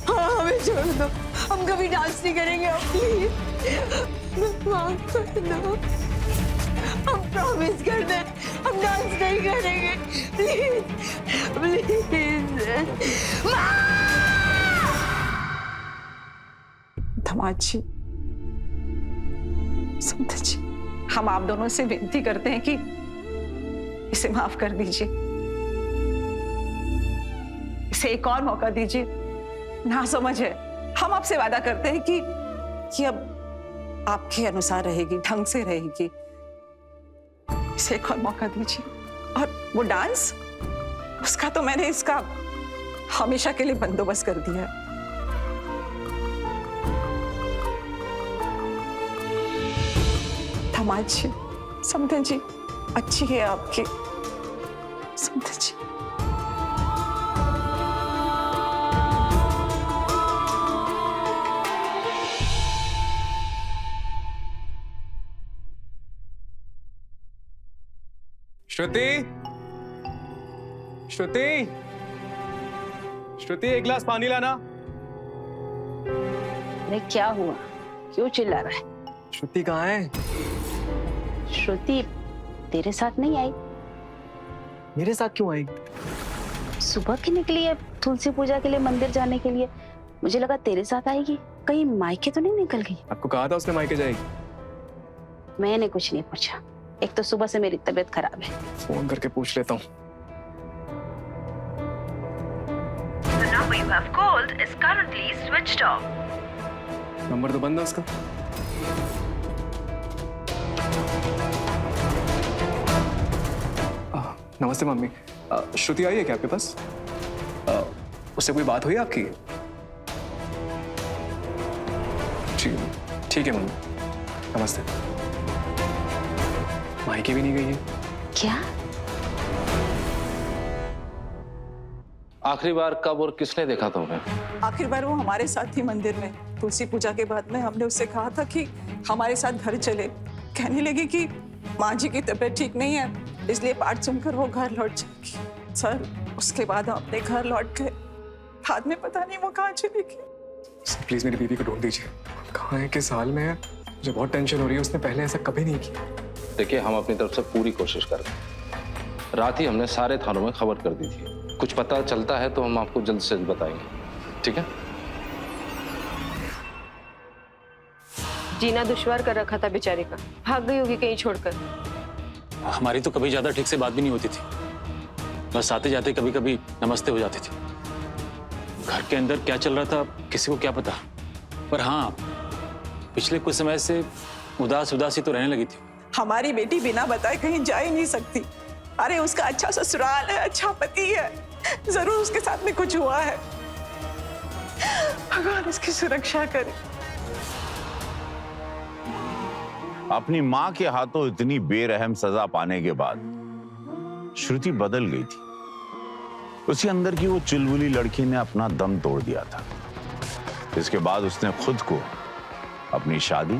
हाँ, हमें छोड़ दो, हम कभी डांस नहीं करेंगे प्लीज। माफ कर दो, हम प्रॉमिस कर दे हम डांस नहीं करेंगे प्लीज प्लीज। दामाद जी, समझ जी, हम आप दोनों से विनती करते हैं कि इसे माफ कर दीजिए, इसे एक और मौका दीजिए। ना समझ है, हम आपसे वादा करते हैं कि अब आपके अनुसार रहेगी, ढंग से रहेगी। इसे एक और मौका दीजिए। और वो डांस, उसका तो मैंने इसका हमेशा के लिए बंदोबस्त कर दिया है। दामाद जी, समझे जी, अच्छी है आपकी, समझे जी। श्रुति, श्रुति, श्रुति एक गिलास पानी लाना। अरे क्या हुआ, क्यों चिल्ला रहा है? श्रुति कहाँ है? श्रुति तेरे साथ नहीं आई। मेरे साथ क्यों आई? सुबह की निकली है तुलसी पूजा के लिए मंदिर जाने के लिए, मुझे लगा तेरे साथ आएगी। कहीं मायके तो नहीं निकल गई? आपको कहा था उसने मायके जाएगी। मैंने कुछ नहीं पूछा, एक तो सुबह से मेरी तबीयत खराब है। फोन करके पूछ लेता हूँ। The number you have called is currently switched off. Number तो बंद है उसका। नमस्ते मम्मी, श्रुति आई है क्या आपके पास? उससे कोई बात हुई आपकी? ठीक है मम्मी, नमस्ते। मायके भी नहीं गई है क्या? आखिरी बार कब और किसने देखा तुम्हें? आखिर बार वो हमारे साथ थी मंदिर में। तुलसी पूजा के बाद में हमने उससे कहा था कि हमारे साथ घर चले। कहने लगी कि माँ जी की तबीयत ठीक नहीं है, इसलिए पाठ सुनकर वो घर लौट जाएगी। सर, उसके बाद हम अपने घर लौट गए। बाद में पता नहीं वो कहाँ चली गई। प्लीज मेरी बीवी को ढूंढ दीजिए। कहाँ है, किस हाल में है? मुझे बहुत टेंशन हो रही है, उसने पहले ऐसा कभी नहीं किया। देखिए, हम अपनी तरफ से पूरी कोशिश कर रहे हैं। रात ही हमने सारे थानों में खबर कर दी थी। कुछ पता चलता है तो हम आपको जल्द से जल्द बताएंगे, ठीक है? जीना दुश्वार कर रखा था बेचारे का, भाग गई होगी कहीं छोड़कर। हमारी तो कभी ज्यादा ठीक से बात भी नहीं होती थी, बस आते जाते कभी कभी नमस्ते हो जाती थी। घर के अंदर क्या चल रहा था किसी को क्या पता, पर हाँ पिछले कुछ समय से उदासी तो रहने लगी थी। हमारी बेटी बिना बताए कहीं जा ही नहीं सकती। अरे उसका अच्छा ससुराल है, अच्छा पति है, जरूर उसके साथ में कुछ हुआ है। भगवान इसकी सुरक्षा करे। अपनी मां के हाथों इतनी बेरहम सजा पाने के बाद श्रुति बदल गई थी। उसके अंदर की वो चुलबुली लड़की ने अपना दम तोड़ दिया था। इसके बाद उसने खुद को अपनी शादी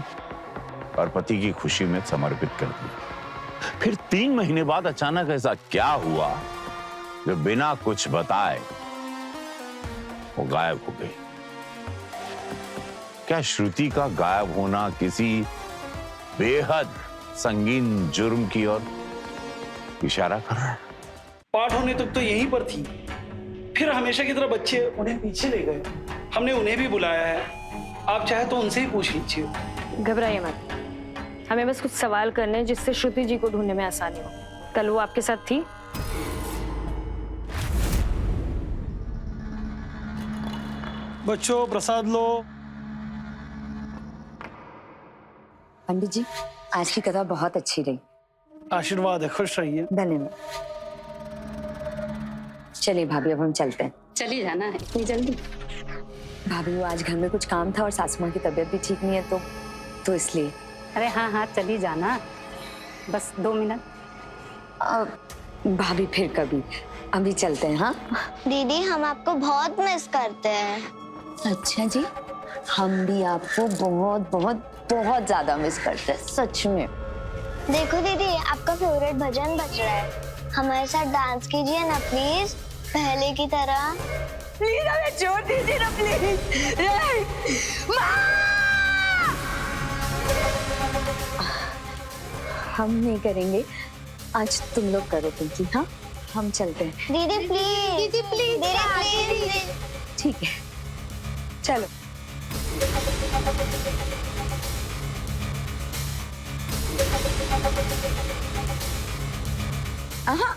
और पति की खुशी में समर्पित कर दिया। फिर 3 महीने बाद अचानक ऐसा क्या हुआ जो बिना कुछ बताए वो गायब हो गई? क्या श्रुति का गायब होना किसी बेहद संगीन जुर्म की ओर इशारा कर रहा है? पाठ होने तक तो यहीं पर थी, फिर हमेशा की तरह बच्चे उन्हें पीछे ले गए। हमने उन्हें भी बुलाया है, आप चाहे तो उनसे ही पूछ लीजिए। घबराइए मत, हमें बस कुछ सवाल करने हैं जिससे श्रुति जी को ढूंढने में आसानी हो। कल वो आपके साथ थी? बच्चों प्रसाद लो। पंडित जी, आज की कथा बहुत अच्छी रही। आशीर्वाद है, खुश रहिए। धन्यवाद। चलिए भाभी, अब हम चलते हैं। चली जाना है इतनी जल्दी? भाभी वो आज घर में कुछ काम था और सासू माँ की तबीयत भी ठीक नहीं है तो इसलिए। अरे हाँ हाँ, चली जाना, बस 2 मिनट। भाभी फिर कभी, अभी चलते हैं। हाँ दीदी, हम आपको बहुत मिस करते हैं। अच्छा जी, हम भी आपको बहुत बहुत बहुत ज्यादा मिस करते हैं, सच में। देखो दीदी, आपका फेवरेट भजन बज रहा है, हमारे साथ डांस कीजिए ना प्लीज, पहले की तरह। प्लीज हमें छोड़ दीजिए ना प्लीज। हम नहीं करेंगे, आज तुम लोग करो पिंकी। हाँ हम चलते हैं। दीदी प्लीज, दीदी प्लीज, दीदी प्लीज। ठीक है, चलो। हाँ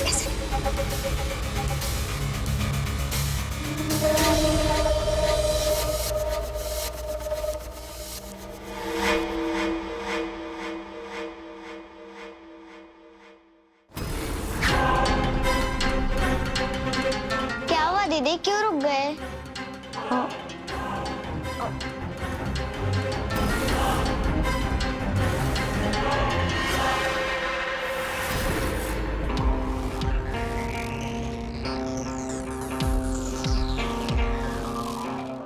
ऐसे। क्या हुआ दीदी, क्यों रुक गए?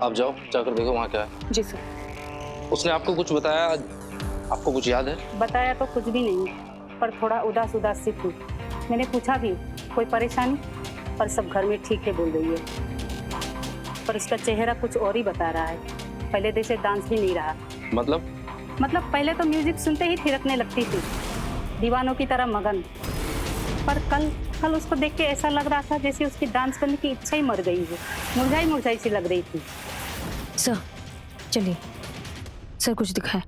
आप जाओ, जाकर देखो वहाँ क्या है। जी सर। उसने आपको कुछ बताया? आपको कुछ याद है? बताया तो कुछ भी नहीं, पर थोड़ा उदास सी थी। मैंने पूछा भी कोई परेशानी, पर सब घर में ठीक है बोल रही है, पर उसका चेहरा कुछ और ही बता रहा है। पहले जैसे डांस भी नहीं रहा। मतलब पहले तो म्यूजिक सुनते ही थिरकने लगती थी, दीवानों की तरह मगन, पर कल उसको देख के ऐसा लग रहा था जैसे उसकी डांस करने की इच्छा ही मर गई है। मुरझाई सी लग रही थी। सर चलिए, सर कुछ दिखाए।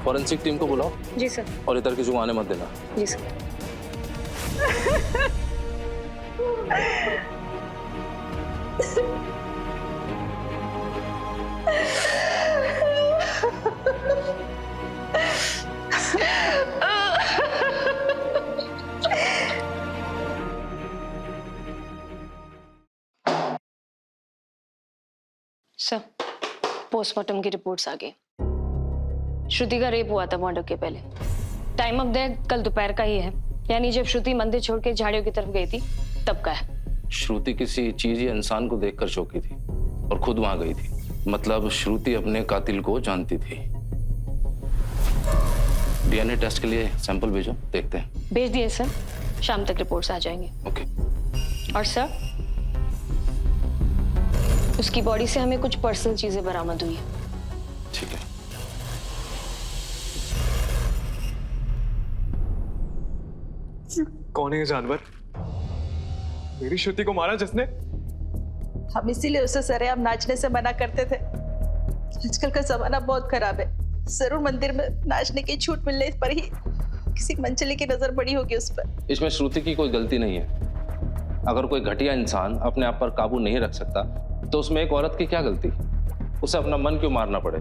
फॉरेंसिक टीम को बुलाओ। जी सर। और इधर किसी को आने मत देना। जी सर। सर, पोस्टमार्टम की रिपोर्ट्स आ गई। श्रुति का रेप हुआ था मर्डर के पहले। टाइम ऑफ डेथ कल दोपहर का ही है, यानी जब श्रुति मंदिर छोड़ के झाड़ियों की तरफ गई थी तब का है। श्रुति किसी चीज या इंसान को देखकर चौंकी थी और खुद वहां गई थी। मतलब श्रुति अपने कातिल को जानती थी। डीएनए टेस्ट के लिए सैंपल भेजो, देखते हैं। भेज दिए सर, शाम तक रिपोर्ट्स आ जाएंगे। ओके। और सर, उसकी बॉडी से हमें कुछ पर्सनल चीजें बरामद हुई है। ठीक है। कौन है ये जानवर? मेरी श्रुति को मारा जिसने? हम इसीलिए उसे सरेआम नाचने से मना करते थे। आजकल का जमाना बहुत खराब है। जरूर मंदिर में नाचने की छूट मिलने पर ही किसी मंचली की नजर पड़ी होगी उस पर। इसमें श्रुति की कोई गलती नहीं है। अगर कोई घटिया इंसान अपने आप पर काबू नहीं रख सकता तो उसमें एक औरत की क्या गलती? उसे अपना मन क्यों मारना पड़े?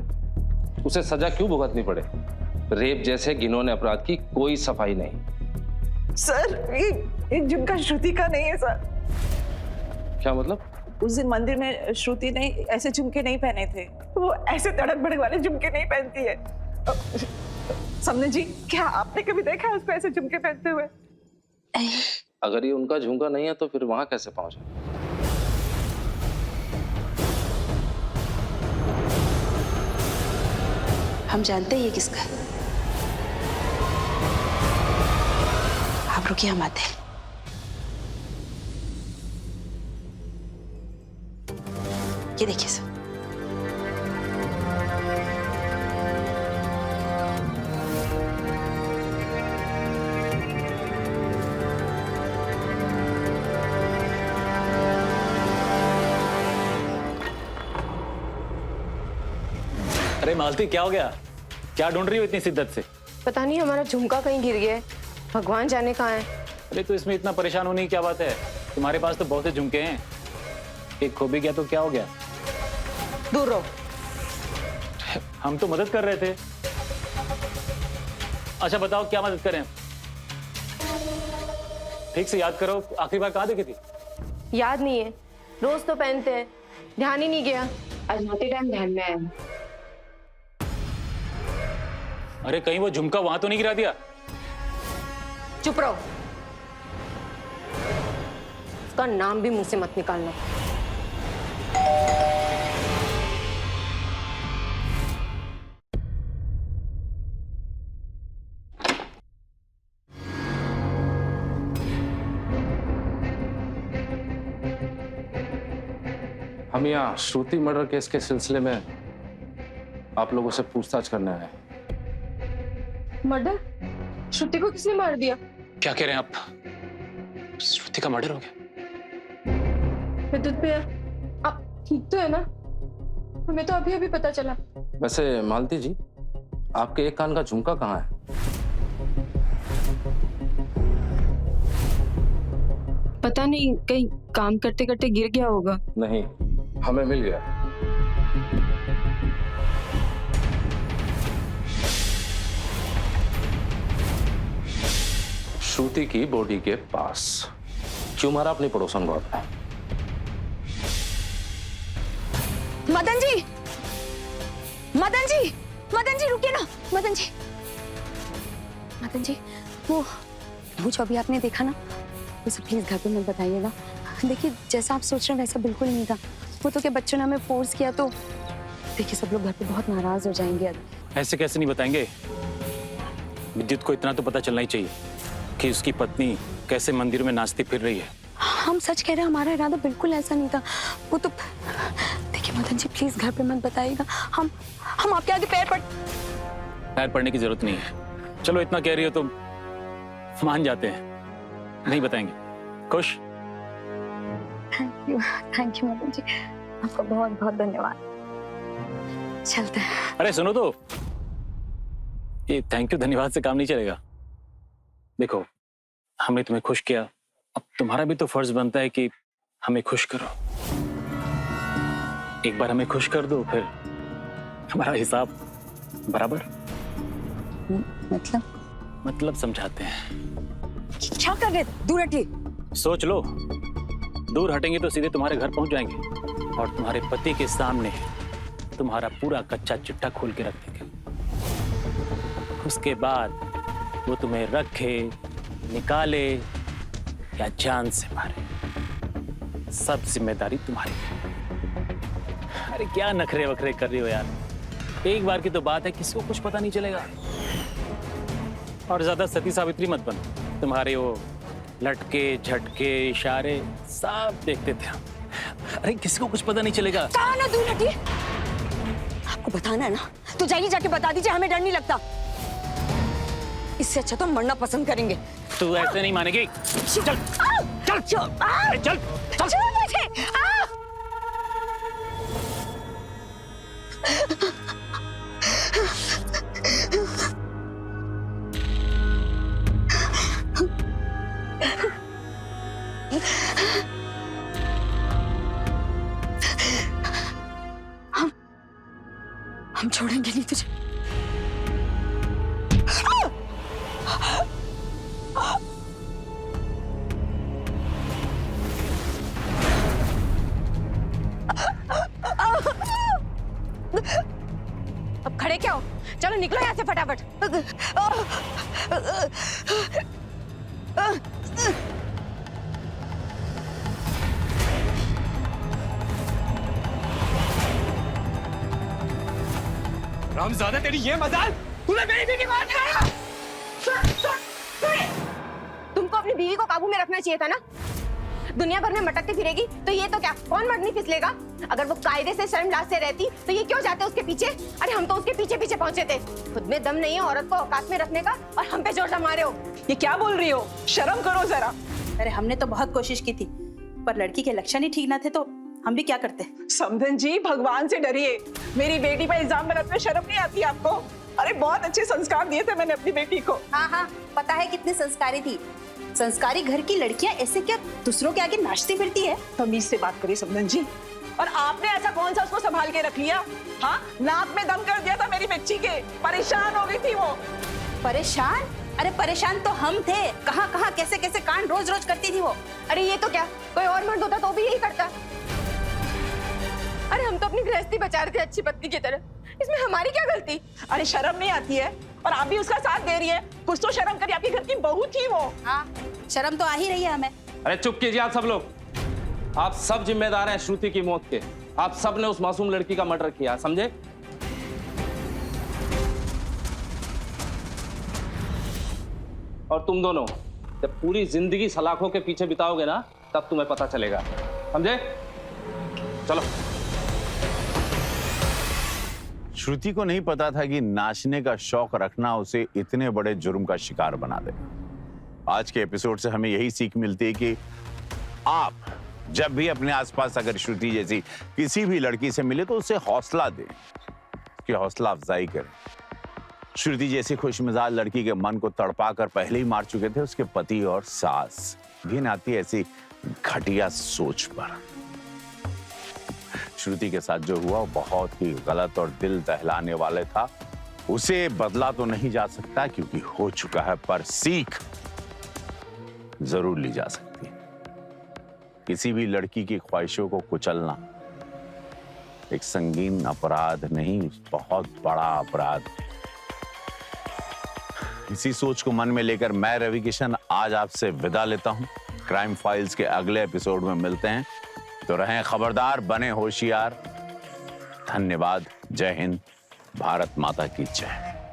उसे सजा क्यों भुगतनी पड़े? रेप जैसे घिनौने अपराध की कोई सफाई नहीं। सर, ये झुमका श्रुति का नहीं है सर। क्या मतलब? उस दिन मंदिर में श्रुति ने ऐसे झुमके नहीं पहने थे। वो ऐसे तड़क भड़क वाले झुमके नहीं पहनती है। समझे जी, क्या आपने कभी देखा है उसको ऐसे झुमके पहनते हुए? अगर ये उनका झुमका नहीं है तो फिर वहां कैसे पहुंचे? हम जानते हैं ये किसका है। आप रुकिए, हम आते हैं। ये देखिए सर। अरे मालती, क्या हो गया? क्या ढूंढ रही हो इतनी शिद्दत से? पता नहीं, हमारा झुमका कहीं गिर गया है, भगवान जाने कहाँ है। अरे तो इसमें इतना परेशान होने की क्या बात है? तुम्हारे पास तो बहुत से झुमके हैं, एक खो भी गया तो क्या हो गया? दूर रहो। हम तो मदद कर रहे थे। अच्छा बताओ, क्या मदद करें? ठीक से याद करो, आखिरी बार कहाँ देखी थी? याद नहीं है, रोज तो पहनते हैं, ध्यान ही नहीं गया। आज नहाते टाइम ध्यान में आया। अरे कहीं वो झुमका वहां तो नहीं गिरा दिया? चुप रहो, उसका नाम भी मुंह से मत निकालना। हम यहाँ श्रुति मर्डर केस के सिलसिले में आप लोगों से पूछताछ करने आए हैं। मर्डर? श्रुति को किसने मार दिया? क्या कह रहे हैं आप? श्रुति का मर्डर हो गया? विद्युत भैया, आप ठीक तो है ना? हमें तो अभी अभी पता चला। वैसे मालती जी, आपके एक कान का झुमका कहाँ है? पता नहीं, कहीं काम करते करते गिर गया होगा। नहीं, हमें मिल गया। श्रुति की बॉडी के पास। क्यों मारा अपनी पड़ोसन को आपने? मदन जी, मदन जी, मदन जी रुकिए ना। मदन जी, मदन जी, वो जो अभी आपने देखा ना, उसे प्लीज घर पे मत बताइएगा। देखिए, जैसा आप सोच रहे हैं वैसा बिल्कुल नहीं था। वो तो क्या बच्चों ने हमें फोर्स किया, तो देखिए सब लोग घर पे बहुत नाराज हो जाएंगे। ऐसे कैसे नहीं बताएंगे? विद्युत को इतना तो पता चलना ही चाहिए कि उसकी पत्नी कैसे मंदिर में नाचती फिर रही है। हम सच कह रहे हैं, हमारा इरादा बिल्कुल ऐसा नहीं था। वो तो देखिए मदन जी, प्लीज घर पे मत बताइएगा। हम आपके आगे पैर पड़ने की जरूरत नहीं है। चलो, इतना कह रही हो तो मान जाते हैं, नहीं बताएंगे। खुश? थैंक यू मदन जी, आपका बहुत बहुत धन्यवाद। चलते हैं। अरे सुनो तो, ये थैंक यू धन्यवाद से काम नहीं चलेगा। देखो, हमने तुम्हें खुश किया, अब तुम्हारा भी तो फर्ज बनता है कि हमें खुश करो। एक बार हमें खुश कर दो, फिर हमारा हिसाब बराबर। मतलब समझाते हैं। क्या कर रहे? दूर हटिए। सोच लो, दूर हटेंगे तो सीधे तुम्हारे घर पहुंच जाएंगे और तुम्हारे पति के सामने तुम्हारा पूरा कच्चा चिट्ठा खोल के रख देंगे। उसके बाद वो तुम्हें रखे, निकाले या जान से मारे, सब जिम्मेदारी तुम्हारी है। अरे क्या नखरे वखरे कर रही हो यार, एक बार की तो बात है, किसी को कुछ पता नहीं चलेगा। और ज्यादा सती सावित्री मत बनो, तुम्हारे वो लटके झटके इशारे सब देखते थे हम। अरे किसी को कुछ पता नहीं चलेगा। कहा ना दूर हटिए, आपको बताना है ना तो जाइए, जाके बता दीजिए, हमें डर नहीं लगता। इससे अच्छा तो मरना पसंद करेंगे। तू ऐसे नहीं मानेगी। चल चल चल चल चल चल। हम छोड़ेंगे नहीं तुझे। अब खड़े क्या हो, चलो निकलो यहाँ से फटाफट। रामजादा तेरी ये मजाल, तूने मेरी बीवी को मार दिया। तुमको अपनी बीवी को काबू में रखना चाहिए था ना। दुनिया भर में मटकती फिरेगी तो ये तो क्या, कौन मर्द नहीं फिसलेगा। अगर वो कायदे से शर्मलाज से रहती तो ये क्यों जाते उसके पीछे। अरे हम तो उसके पीछे पीछे पहुंचे थे। खुद में दम नहीं है औरत को औकात में रखने का, और हम पे जोर जमा रहे हो। ये क्या बोल रही हो, शर्म करो जरा। अरे हमने तो बहुत कोशिश की थी, पर लड़की के लक्षण ही ठीक ना थे तो हम भी क्या करते। समधन जी, भगवान से डरिए। मेरी बेटी पर इल्जाम लगाते हुए शर्म नहीं आती आपको? अरे बहुत अच्छे संस्कार दिए थे मैंने अपनी बेटी को। हाँ हाँ, पता है कितनी संस्कारी थी। संस्कारी घर की लड़कियां ऐसे क्या दूसरों के आगे नाचती फिरती है। तमीज से बात करिए समधन जी। और आपने ऐसा कौन सा उसको संभाल के रख लिया? हाँ, नाक में दम कर दिया था मेरी बच्ची के, परेशान हो गई थी वो। परेशान? अरे परेशान तो हम थे। कहाँ कहाँ कैसे कैसे कांड रोज रोज करती थी वो। अरे ये तो क्या, कोई और मर्द होता तो भी यही करता। अरे हम तो अपनी गृहस्थी बचा रहे थे अच्छी पत्नी की तरह, इसमें हमारी क्या गलती। अरे शर्म नहीं आती है? और आप भी उसका साथ दे रही है। कुछ तो शर्म करिए, आपके घर की बहू थी वो। हाँ, शर्म तो आ ही रही है हमें। अरे चुप कीजिए आप सब लोग। आप सब जिम्मेदार हैं श्रुति की मौत के। आप सब ने उस मासूम लड़की का मर्डर किया, समझे? और तुम दोनों जब पूरी जिंदगी सलाखों के पीछे बिताओगे ना, तब तुम्हें पता चलेगा, समझे? चलो। श्रुति को नहीं पता था कि नाचने का शौक रखना उसे इतने बड़े जुर्म का शिकार बना देगा। आज के एपिसोड से हमें यही सीख मिलती है कि आप जब भी अपने आसपास अगर श्रुति जैसी किसी भी लड़की से मिले तो उसे हौसला दें, उसकी हौसला अफजाई करें। श्रुति जैसी खुशमिजाज लड़की के मन को तड़पा कर पहले ही मार चुके थे उसके पति और सास। घिन आती है ऐसी घटिया सोच पर। श्रुति के साथ जो हुआ वो बहुत ही गलत और दिल दहलाने वाले था। उसे बदला तो नहीं जा सकता क्योंकि हो चुका है, पर सीख जरूर ली जा सकती है। किसी भी लड़की की ख्वाहिशों को कुचलना एक संगीन अपराध नहीं, बहुत बड़ा अपराध। इसी सोच को मन में लेकर मैं रवि किशन आज आपसे विदा लेता हूं। क्राइम फाइल्स के अगले एपिसोड में मिलते हैं, तो रहें खबरदार, बने होशियार। धन्यवाद। जय हिंद, भारत माता की जय।